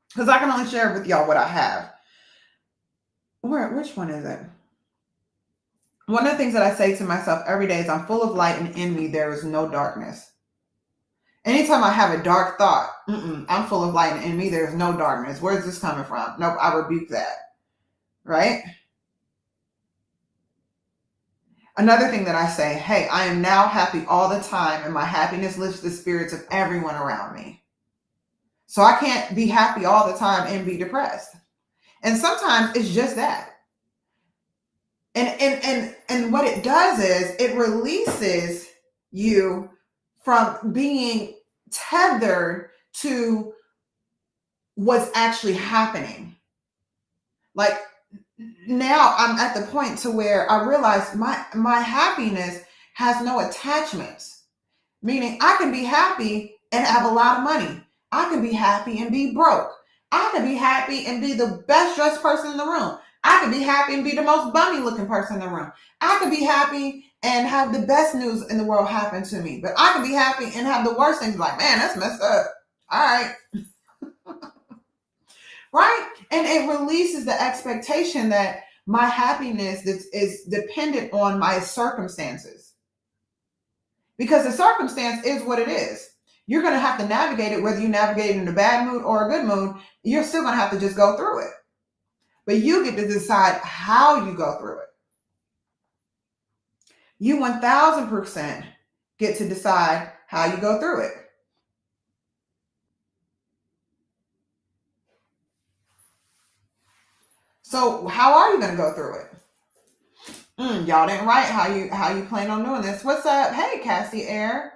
Because I can only share with y'all what I have. Which one is it? One of the things that I say to myself every day is I'm full of light and in me there is no darkness. Anytime I have a dark thought, I'm full of light and in me there's no darkness. Where's this coming from? Nope, I rebuke that. Right? Another thing that I say, hey, I am now happy all the time, and my happiness lifts the spirits of everyone around me. So I can't be happy all the time and be depressed. And sometimes it's just that. And what it does is it releases you from being tethered to what's actually happening. Like, now I'm at the point to where I realize my happiness has no attachments. Meaning I can be happy and have a lot of money. I can be happy and be broke. I can be happy and be the best dressed person in the room. I can be happy and be the most bummy looking person in the room. I can be happy and have the best news in the world happen to me. But I can be happy and have the worst things, like, man, that's messed up. All right. Right? And it releases the expectation that my happiness is dependent on my circumstances. Because the circumstance is what it is. You're going to have to navigate it, whether you navigate it in a bad mood or a good mood. You're still going to have to just go through it. But you get to decide how you go through it. You 1000% get to decide how you go through it. So how are you going to go through it? Y'all didn't write how you plan on doing this. What's up? Hey, Cassie Air.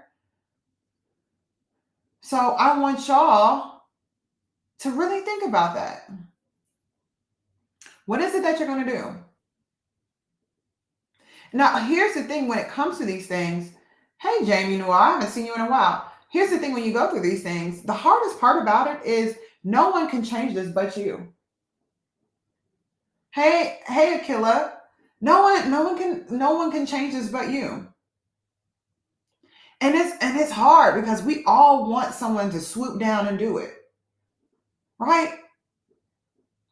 So I want y'all to really think about that. What is it that you're going to do? Now, here's the thing when it comes to these things. Hey, Jamie Noir, I haven't seen you in a while. Here's the thing when you go through these things, the hardest part about it is no one can change this but you. Hey, Akila. No one can change this but you. And it's hard because we all want someone to swoop down and do it. Right?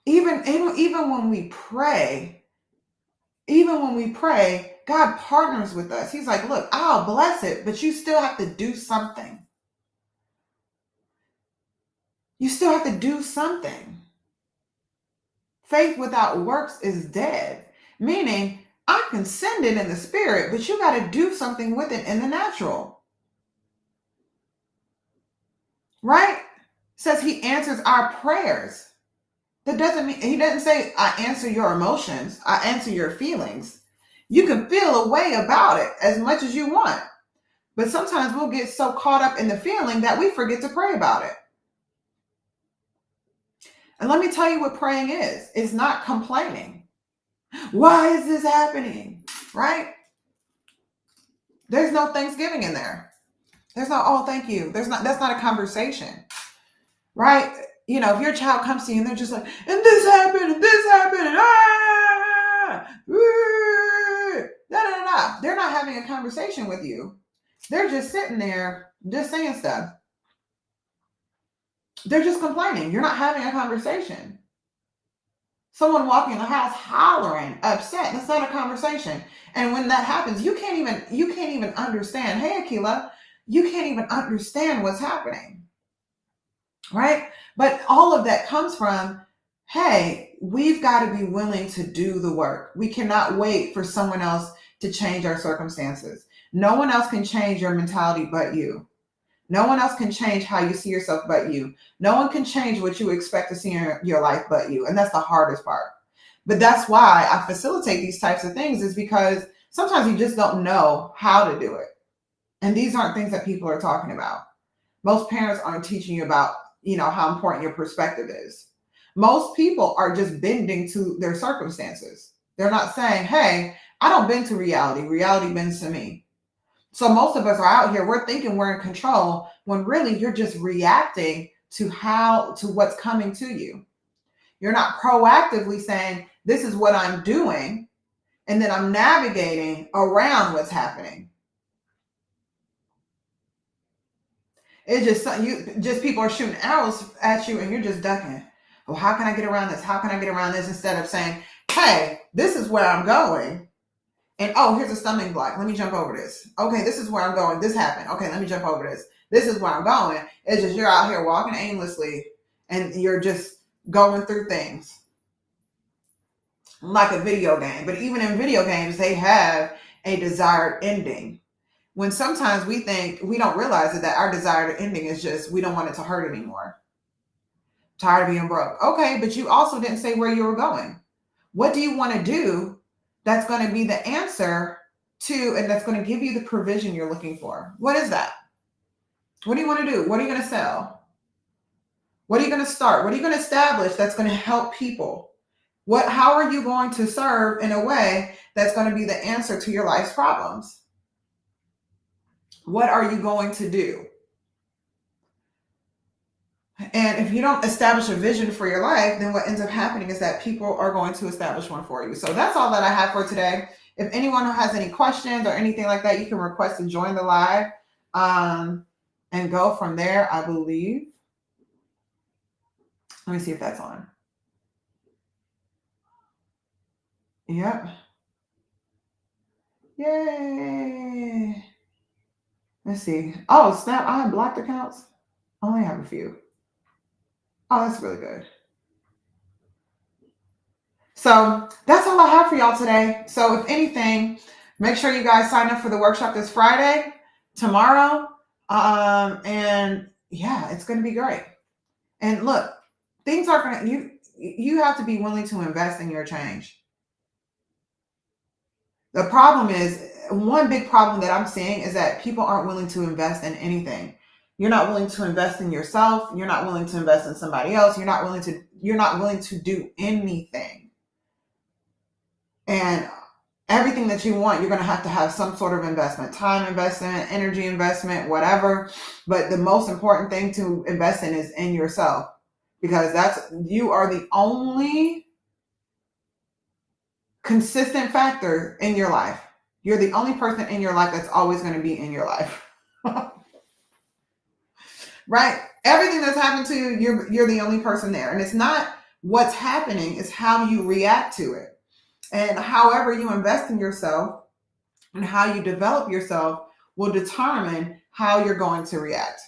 Even when we pray, God partners with us. He's like, look, I'll bless it, but you still have to do something. You still have to do something. Faith without works is dead. Meaning, I can send it in the spirit, but you got to do something with it in the natural. Right? Says he answers our prayers. That doesn't mean, he doesn't say, I answer your emotions. I answer your feelings. You can feel a way about it as much as you want. But sometimes we'll get so caught up in the feeling that we forget to pray about it. And let me tell you what praying is. It's not complaining. Why is this happening? Right? There's no Thanksgiving in there. There's no, oh, thank you. That's not a conversation. Right? You know, if your child comes to you and they're just like, and this happened, and they're not having a conversation with you. They're just sitting there, just saying stuff. They're just complaining. You're not having a conversation. Someone walking in the house hollering, upset. That's not a conversation. And when that happens, you can't even understand. Hey, Akila, you can't even understand what's happening. Right? But all of that comes from, hey, we've got to be willing to do the work. We cannot wait for someone else to change our circumstances. No one else can change your mentality but you. No one else can change how you see yourself but you. No one can change what you expect to see in your life but you. And that's the hardest part. But that's why I facilitate these types of things, is because sometimes you just don't know how to do it. And these aren't things that people are talking about. Most parents aren't teaching you about, how important your perspective is. Most people are just bending to their circumstances. They're not saying, hey, I don't bend to reality. Reality bends to me. So most of us are out here, we're thinking we're in control when really you're just reacting to what's coming to you. You're not proactively saying, this is what I'm doing, and then I'm navigating around what's happening. It's just people are shooting arrows at you and you're just ducking. Well, how can I get around this? How can I get around this? Instead of saying, hey, this is where I'm going. And oh, here's a stumbling block. Let me jump over this. Okay, this is where I'm going. This happened. Okay, let me jump over this. This is where I'm going. It's just you're out here walking aimlessly and you're just going through things like a video game. But even in video games, they have a desired ending. When sometimes we don't realize that our desired ending is just we don't want it to hurt anymore. Tired of being broke. Okay, but you also didn't say where you were going. What do you want to do that's going to be the answer to, and that's going to give you the provision you're looking for? What is that? What do you want to do? What are you going to sell? What are you going to start? What are you going to establish that's going to help people? How are you going to serve in a way that's going to be the answer to your life's problems? What are you going to do? And if you don't establish a vision for your life, then what ends up happening is that people are going to establish one for you. So that's all that I have for today. If anyone has any questions or anything like that, you can request to join the live and go from there, I believe. Let me see if that's on. Yep. Yay. Let's see. Oh, snap. I have blocked accounts. I only have a few. Oh, that's really good. So that's all I have for y'all today. So if anything, make sure you guys sign up for the workshop this Friday, tomorrow. And yeah, it's going to be great. And look, things are going to, you have to be willing to invest in your change. The problem is, one big problem that I'm seeing is that people aren't willing to invest in anything. You're not willing to invest in yourself. You're not willing to invest in somebody else. You're not willing to do anything. And everything that you want, you're going to have some sort of investment, time investment, energy investment, whatever. But the most important thing to invest in is in yourself, because you are the only consistent factor in your life. You're the only person in your life that's always going to be in your life. Right? Everything that's happened to you, you're the only person there. And it's not what's happening, it's how you react to it. And however you invest in yourself and how you develop yourself will determine how you're going to react.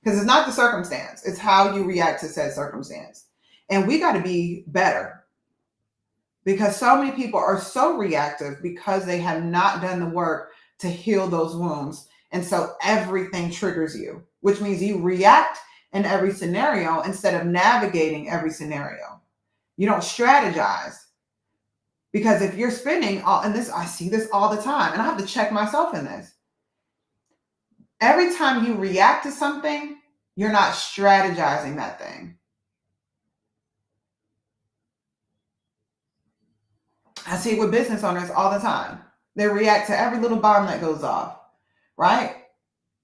Because it's not the circumstance, it's how you react to said circumstance. And we got to be better, because so many people are so reactive because they have not done the work to heal those wounds. And so everything triggers you, which means you react in every scenario instead of navigating every scenario. You don't strategize. Because if you're spending I see this all the time, and I have to check myself in this. Every time you react to something, you're not strategizing that thing. I see it with business owners all the time. They react to every little bomb that goes off, right?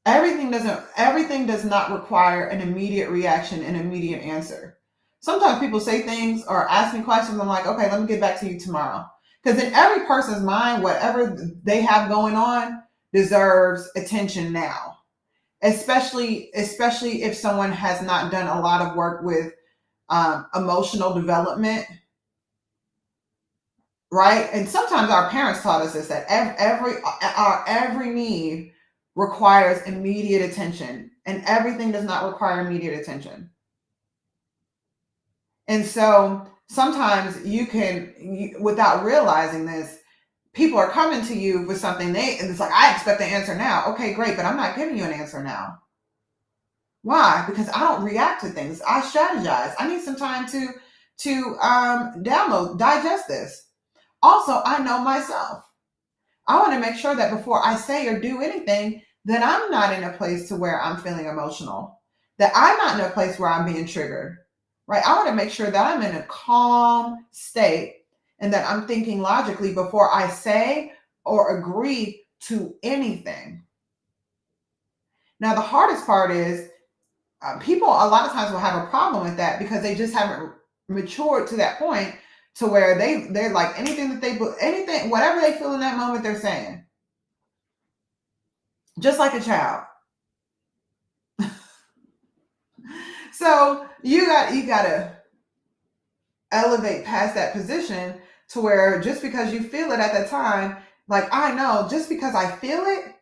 Everything does not require an immediate reaction, an immediate answer. Sometimes people say things or ask me questions. I'm like, okay, let me get back to you tomorrow. Because in every person's mind, whatever they have going on deserves attention now. Especially if someone has not done a lot of work with emotional development, right? And sometimes our parents taught us this, that every need requires immediate attention, and everything does not require immediate attention. And so sometimes without realizing this, people are coming to you with something and it's like, I expect the answer now. Okay, great, but I'm not giving you an answer now. Why? Because I don't react to things. I strategize. I need some time to digest this. Also, I know myself. I want to make sure that before I say or do anything, that I'm not in a place to where I'm feeling emotional, that I'm not in a place where I'm being triggered, right? I want to make sure that I'm in a calm state and that I'm thinking logically before I say or agree to anything. Now, the hardest part is people a lot of times will have a problem with that because they just haven't matured to that point to where they're like anything, whatever they feel in that moment, they're saying. Just like a child. So you got to elevate past that position to where just because you feel it at that time, like I know just because I feel it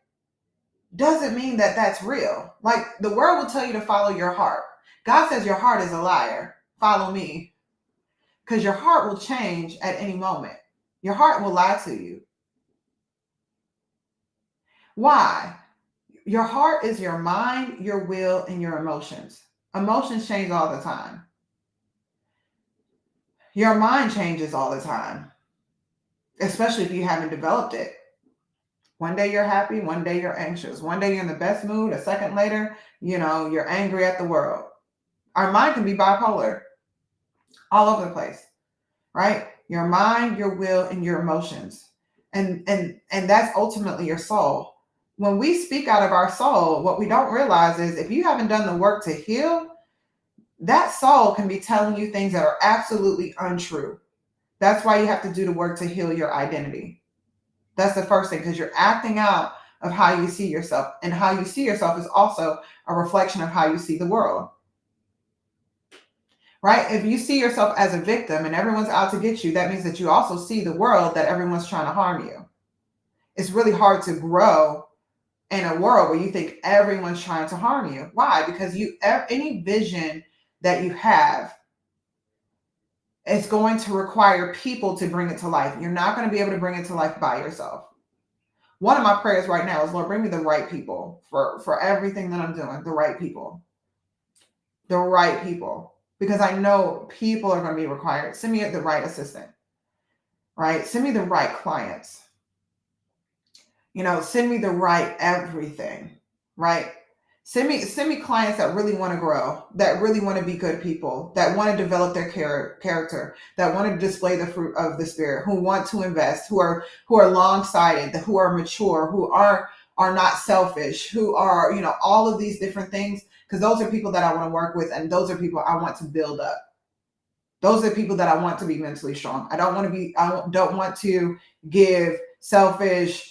doesn't mean that that's real. Like the world will tell you to follow your heart. God says your heart is a liar. Follow me. Because your heart will change at any moment. Your heart will lie to you. Why? Your heart is your mind, your will, and your emotions. Emotions change all the time. Your mind changes all the time, especially if you haven't developed it. One day you're happy, one day you're anxious. One day you're in the best mood, a second later, you're angry at the world. Our mind can be bipolar all over the place, right? Your mind, your will, and your emotions. And that's ultimately your soul. When we speak out of our soul, what we don't realize is if you haven't done the work to heal, that soul can be telling you things that are absolutely untrue. That's why you have to do the work to heal your identity. That's the first thing, because you're acting out of how you see yourself. And how you see yourself is also a reflection of how you see the world. Right? If you see yourself as a victim and everyone's out to get you, that means that you also see the world that everyone's trying to harm you. It's really hard to grow in a world where you think everyone's trying to harm you. Why? Because any vision that you have, it's going to require people to bring it to life. You're not going to be able to bring it to life by yourself. One of my prayers right now is, Lord, bring me the right people for everything that I'm doing. The right people. The right people. Because I know people are going to be required. Send me the right assistant. Right? Send me the right clients. Send me the right everything. Right? Send me clients that really want to grow, that really want to be good people, that want to develop their character, that want to display the fruit of the Spirit, who want to invest, who are long-sighted, who are mature, who are not selfish, who are, all of these different things, because those are people that I want to work with, and those are people I want to build up. Those are people that I want to be mentally strong. I don't want to give selfish,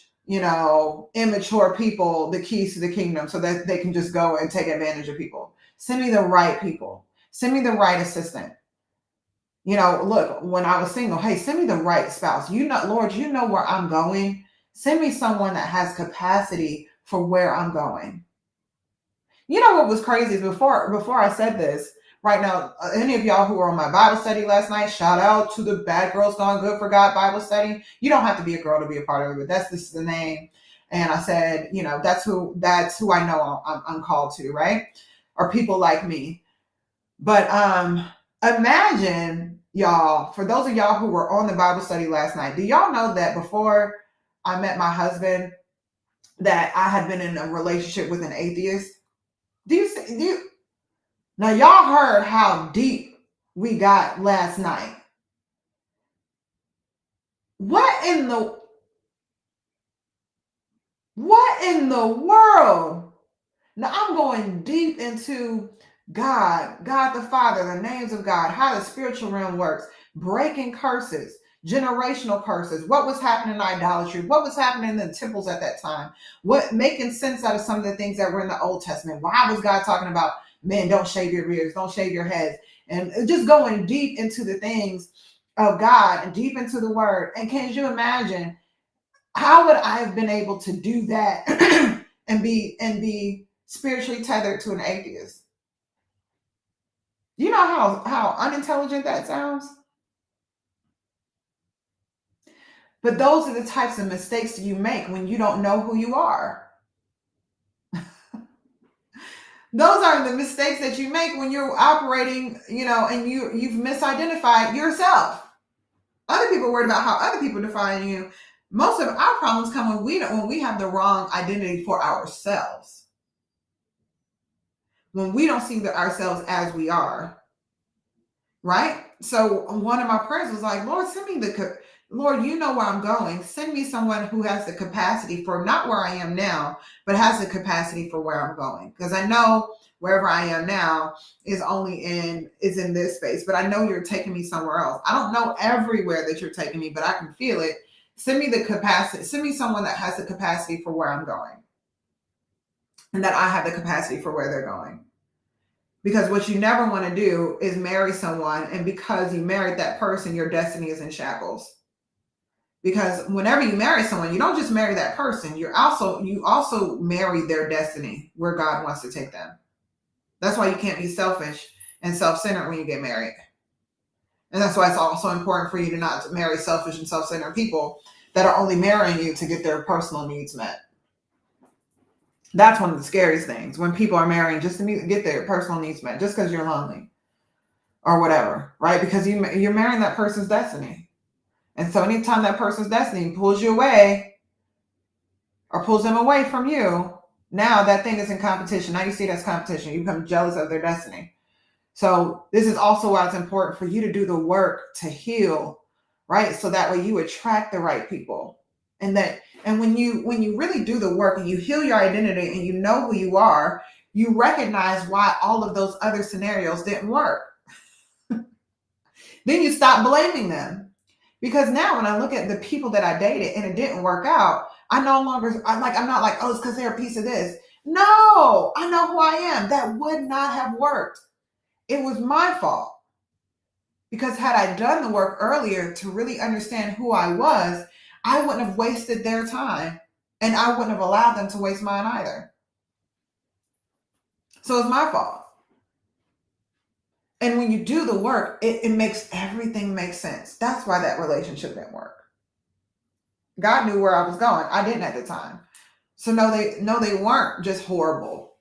immature people the keys to the kingdom so that they can just go and take advantage of people. Send me the right people. Send me the right assistant. Look, when I was single, hey, send me the right spouse. Lord, you know where I'm going. Send me someone that has capacity for where I'm going. What was crazy is before I said this, right now, any of y'all who were on my Bible study last night, shout out to the Bad Girls Gone Good for God Bible study. You don't have to be a girl to be a part of it, but this is the name. And I said, that's who I know I'm called to, right? Or people like me. But imagine, y'all, for those of y'all who were on the Bible study last night, do y'all know that before I met my husband, that I had been in a relationship with an atheist? Now, y'all heard how deep we got last night. What in the world? Now, I'm going deep into God the Father, the names of God, how the spiritual realm works, breaking curses, generational curses, what was happening in idolatry, what was happening in the temples at that time, making sense out of some of the things that were in the Old Testament. Why was God talking about, men, don't shave your beards, don't shave your heads, and just going deep into the things of God and deep into the Word? And can you imagine, how would I have been able to do that and be spiritually tethered to an atheist? You know how unintelligent that sounds? But those are the types of mistakes you make when you don't know who you are. Those are the mistakes that you make when you're operating, and you've misidentified yourself. Other people are worried about how other people define you. Most of our problems come when we have the wrong identity for ourselves. When we don't see ourselves as we are. Right? So one of my prayers was like, Lord, Lord, you know where I'm going. Send me someone who has the capacity for not where I am now, but has the capacity for where I'm going. Because I know wherever I am now is in this space, but I know you're taking me somewhere else. I don't know everywhere that you're taking me, but I can feel it. Send me the capacity. Send me someone that has the capacity for where I'm going, and that I have the capacity for where they're going. Because what you never want to do is marry someone, and because you married that person, your destiny is in shackles. Because whenever you marry someone, you don't just marry that person. You also marry their destiny, where God wants to take them. That's why you can't be selfish and self-centered when you get married. And that's why it's also important for you to not marry selfish and self-centered people that are only marrying you to get their personal needs met. That's one of the scariest things, when people are marrying just to get their personal needs met, just because you're lonely or whatever, right? Because you're marrying that person's destiny. And so anytime that person's destiny pulls you away or pulls them away from you, now that thing is in competition. Now you see it as competition. You become jealous of their destiny. So this is also why it's important for you to do the work to heal, right? So that way you attract the right people. And when you really do the work and you heal your identity and you know who you are, you recognize why all of those other scenarios didn't work. Then you stop blaming them. Because now when I look at the people that I dated and it didn't work out, I'm not like, oh, it's because they're a piece of this. No, I know who I am. That would not have worked. It was my fault. Because had I done the work earlier to really understand who I was, I wouldn't have wasted their time, and I wouldn't have allowed them to waste mine either. So it's my fault. And when you do the work, it makes everything make sense. That's why that relationship didn't work. God knew where I was going. I didn't at the time. So no, they weren't just horrible.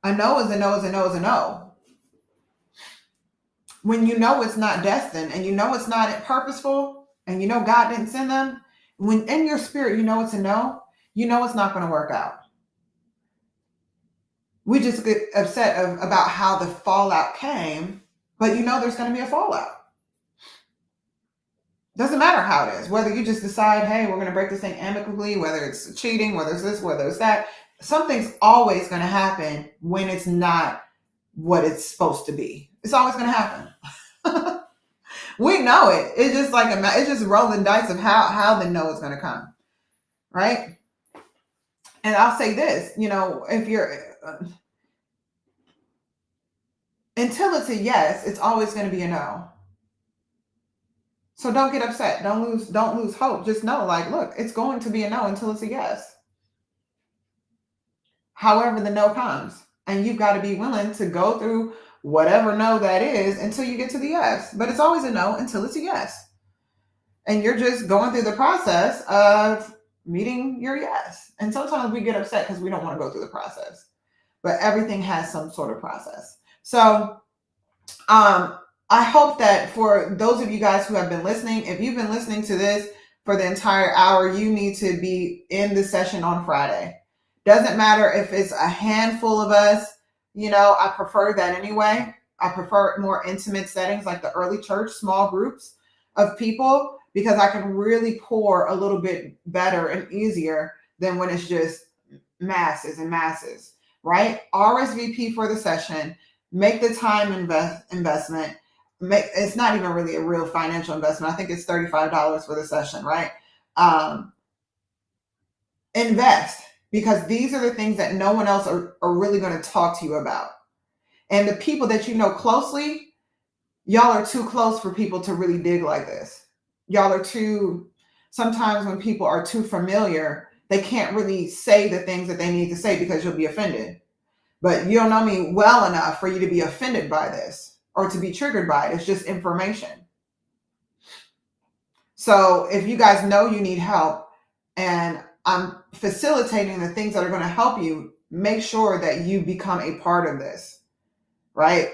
A no is a no is a no is a no. When you know it's not destined and you know it's not purposeful and you know God didn't send them, when in your spirit you know it's a no, you know it's not going to work out. We just get upset about how the fallout came, but you know there's going to be a fallout. Doesn't matter how it is, whether you just decide, hey, we're going to break this thing amicably, whether it's cheating, whether it's this, whether it's that. Something's always going to happen when it's not what it's supposed to be. It's always going to happen. We know it. It's just like it's just rolling dice of how the no is going to come, right? And I'll say this, if you're until it's a yes, it's always going to be a no. So don't get upset. Don't lose hope. Just know, like, look, it's going to be a no until it's a yes. However the no comes, and you've got to be willing to go through whatever no that is until you get to the yes. But it's always a no until it's a yes. And you're just going through the process of meeting your yes. And sometimes we get upset because we don't want to go through the process. But everything has some sort of process. So I hope that for those of you guys who have been listening, if you've been listening to this for the entire hour, you need to be in the session on Friday. Doesn't matter if it's a handful of us, I prefer that anyway. I prefer more intimate settings like the early church, small groups of people, because I can really pour a little bit better and easier than when it's just masses and masses, right? RSVP for the session, make the time investment. It's not even really a real financial investment. I think it's $35 for the session, right? Invest, because these are the things that no one else are really going to talk to you about. And the people that you know closely, y'all are too close for people to really dig like this. Y'all are sometimes when people are too familiar, they can't really say the things that they need to say because you'll be offended. But you don't know me well enough for you to be offended by this or to be triggered by it. It's just information. So if you guys know you need help and I'm facilitating the things that are going to help you, make sure that you become a part of this, right?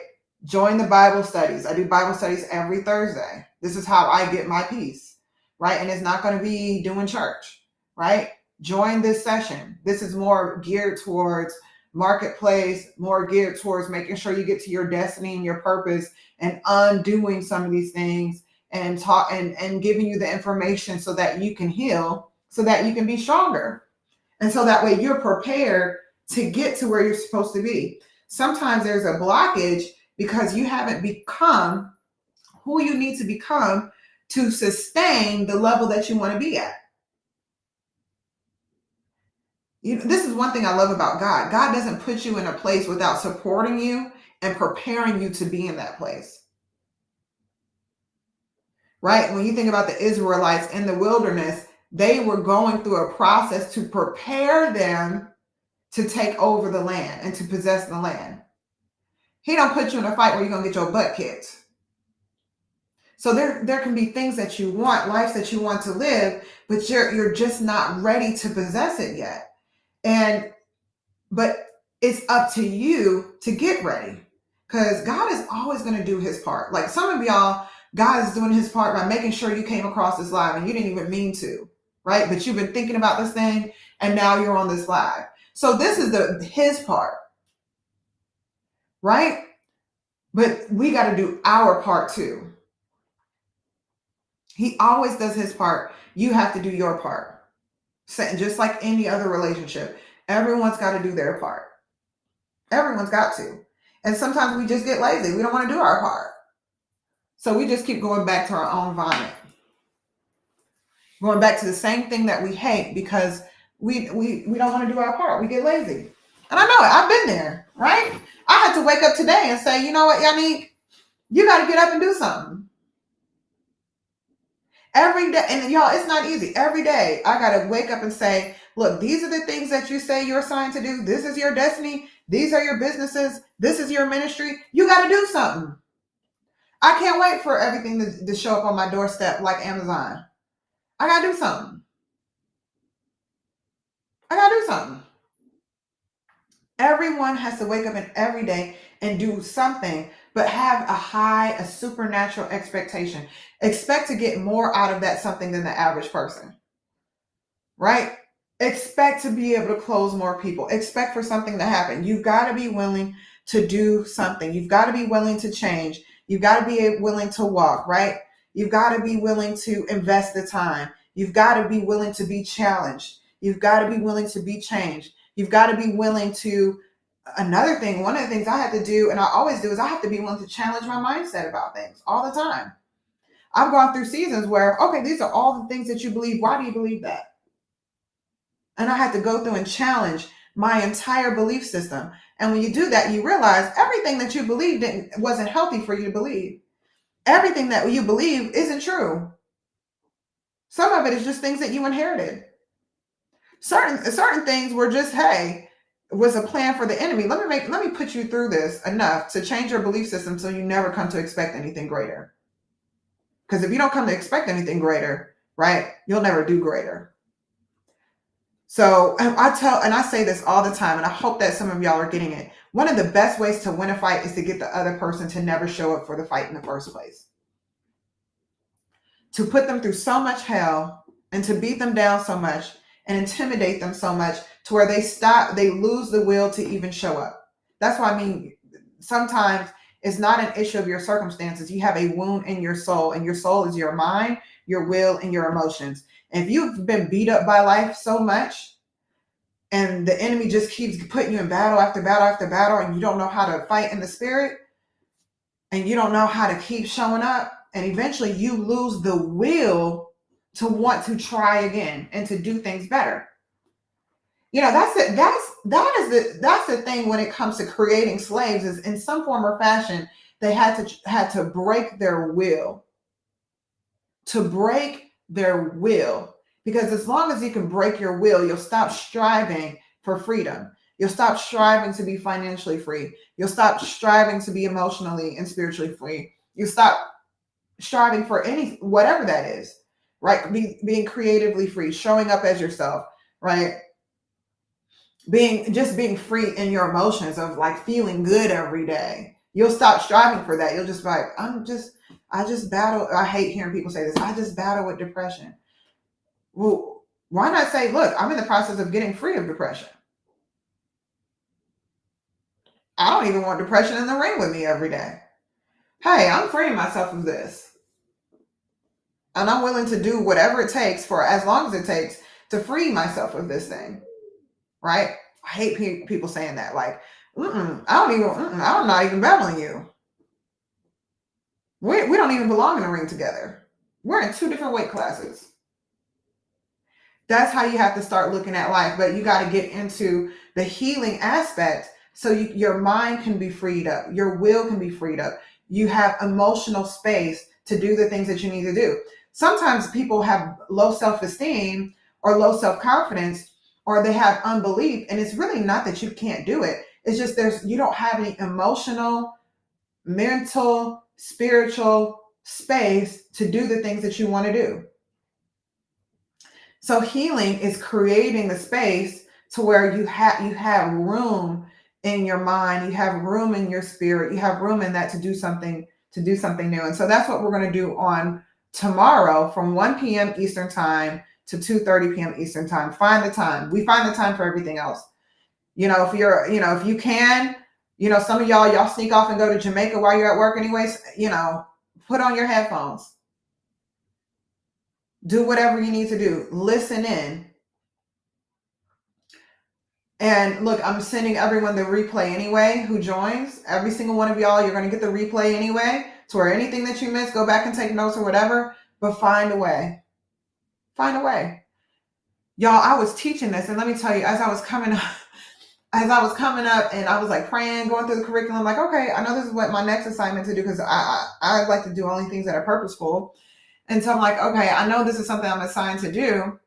Join the Bible studies. I do Bible studies every Thursday. This is how I get my peace, right? And it's not going to be doing church, right? Join this session. This is more geared towards marketplace, more geared towards making sure you get to your destiny and your purpose and undoing some of these things and talk and giving you the information so that you can heal, so that you can be stronger. And so that way you're prepared to get to where you're supposed to be. Sometimes there's a blockage because you haven't become who you need to become to sustain the level that you want to be at. This is one thing I love about God. God doesn't put you in a place without supporting you and preparing you to be in that place. Right? When you think about the Israelites in the wilderness, they were going through a process to prepare them to take over the land and to possess the land. He don't put you in a fight where you're going to get your butt kicked. So there can be things that you want, lives that you want to live, but you're just not ready to possess it yet. And But it's up to you to get ready, because God is always going to do his part. Like some of y'all, God is doing his part by making sure you came across this live and you didn't even mean to, right? But you've been thinking about this thing and now you're on this live. So this is his part, right? But we got to do our part too. He always does his part. You have to do your part. Just like any other relationship, everyone's got to do their part. Everyone's got to. And sometimes we just get lazy. We don't want to do our part. So we just keep going back to our own vomit. Going back to the same thing that we hate because we don't want to do our part. We get lazy. And I know it. I've been there, right? I had to wake up today and say, you know what, Yannick, you got to get up and do something. Every day, and y'all, it's not easy. Every day, I got to wake up and say, look, these are the things that you say you're assigned to do. This is your destiny. These are your businesses. This is your ministry. You got to do something. I can't wait for everything to show up on my doorstep like Amazon. I got to do something. I got to do something. Everyone has to wake up every day and do something, but have a supernatural expectation. Expect to get more out of that something than the average person, right? Expect to be able to close more people. Expect for something to happen. You've got to be willing to do something. You've got to be willing to change. You've got to be willing to walk, right? You've got to be willing to invest the time. You've got to be willing to be challenged. You've got to be willing to be changed. You've got to be willing to, another thing, one of the things I have to do, and I always do, is I have to be willing to challenge my mindset about things all the time. I've gone through seasons where, okay, these are all the things that you believe. Why do you believe that? And I had to go through and challenge my entire belief system. And when you do that, you realize everything that you believed wasn't healthy for you to believe. Everything that you believe isn't true. Some of it is just things that you inherited. Certain things were just, hey, was a plan for the enemy. Let me put you through this enough to change your belief system so you never come to expect anything greater. Because if you don't come to expect anything greater, right, you'll never do greater. So I say this all the time, and I hope that some of y'all are getting it. One of the best ways to win a fight is to get the other person to never show up for the fight in the first place. To put them through so much hell and to beat them down so much and intimidate them so much to where they lose the will to even show up. That's why I mean, sometimes it's not an issue of your circumstances. You have a wound in your soul, and your soul is your mind, your will, and your emotions. And if you've been beat up by life so much and the enemy just keeps putting you in battle after battle after battle, and you don't know how to fight in the spirit, and you don't know how to keep showing up, and eventually you lose the will to want to try again and to do things better. You know, that's it. That's the thing when it comes to creating slaves, is in some form or fashion they had to break their will. To break their will. Because as long as you can break your will, you'll stop striving for freedom. You'll stop striving to be financially free. You'll stop striving to be emotionally and spiritually free. You stop striving for whatever that is, right? Being creatively free, showing up as yourself, right? Being free in your emotions of like feeling good every day. You'll stop striving for that. You'll just be like, I just battle. I hate hearing people say this. I just battle with depression. Well, why not say, look, I'm in the process of getting free of depression. I don't even want depression in the ring with me every day. Hey, I'm freeing myself of this. And I'm willing to do whatever it takes, for as long as it takes, to free myself of this thing. Right? I hate people saying that. Like, I'm not even battling you. We don't even belong in the ring together. We're in 2 different weight classes. That's how you have to start looking at life. But you got to get into the healing aspect so your mind can be freed up. Your will can be freed up. You have emotional space to do the things that you need to do. Sometimes people have low self-esteem or low self-confidence, or they have unbelief. And it's really not that you can't do it. It's just you don't have any emotional, mental, spiritual space to do the things that you want to do. So healing is creating the space to where you have room in your mind, you have room in your spirit, you have room in that to do something new. And so that's what we're going to do on tomorrow from 1 p.m. Eastern time to 2:30 p.m. Eastern time. Find the time. We find the time for everything else. If you can, some of y'all sneak off and go to Jamaica while you're at work anyways, put on your headphones. Do whatever you need to do. Listen in. And look, I'm sending everyone the replay anyway who joins. Every single one of y'all, you're going to get the replay anyway. To where anything that you missed, go back and take notes or whatever. But find a way. Find a way. Y'all, I was teaching this, and let me tell you, as I was coming up and I was like praying, going through the curriculum, like, okay, I know this is what my next assignment to do, because I like to do only things that are purposeful. And so I'm like, okay, I know this is something I'm assigned to do.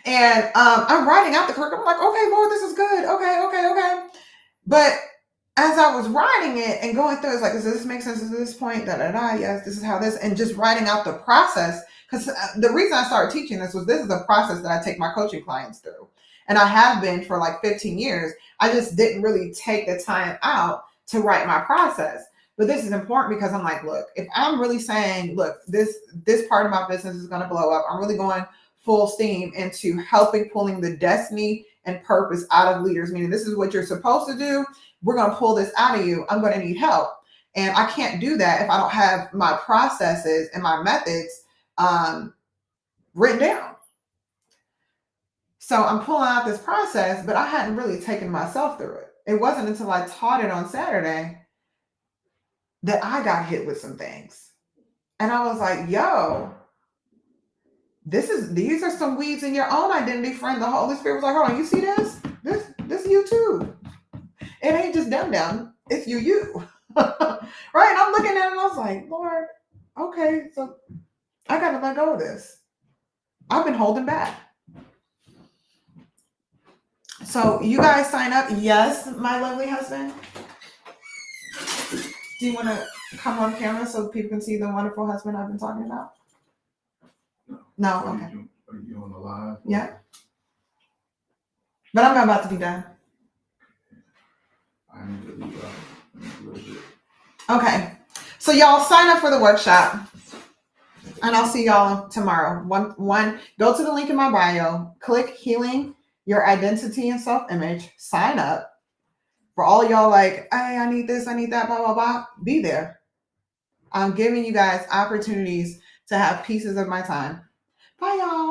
And I'm writing out the curriculum. I'm like, okay, Lord, this is good. Okay. But as I was writing it and going through, it's like, does this make sense at this point? Yes, this is how this, and just writing out the process. Because the reason I started teaching this is a process that I take my coaching clients through. And I have been for like 15 years. I just didn't really take the time out to write my process. But this is important because I'm like, look, if I'm really saying, look, this part of my business is going to blow up, I'm really going full steam into pulling the destiny and purpose out of leaders, meaning this is what you're supposed to do. We're going to pull this out of you. I'm going to need help. And I can't do that if I don't have my processes and my methods written down. So I'm pulling out this process, but I hadn't really taken myself through it. It wasn't until I taught it on Saturday that I got hit with some things. And I was like, yo, these are some weeds in your own identity, friend. The Holy Spirit was like, hold on, you see this? This you too. It ain't just them. It's you. Right? And I'm looking at it and I was like, Lord, okay, so I got to let go of this. I've been holding back. So you guys sign up. Yes, my lovely husband. Do you want to come on camera so people can see the wonderful husband I've been talking about? No? Okay. Are you on the live? Yeah. But I'm about to be done. I need to leave out a little bit. Okay. So y'all sign up for the workshop. And I'll see y'all tomorrow. One, go to the link in my bio, click Healing Your Identity and Self-Image, sign up. For all y'all like, hey, I need this, I need that, blah, blah, blah, be there. I'm giving you guys opportunities to have pieces of my time. Bye, y'all.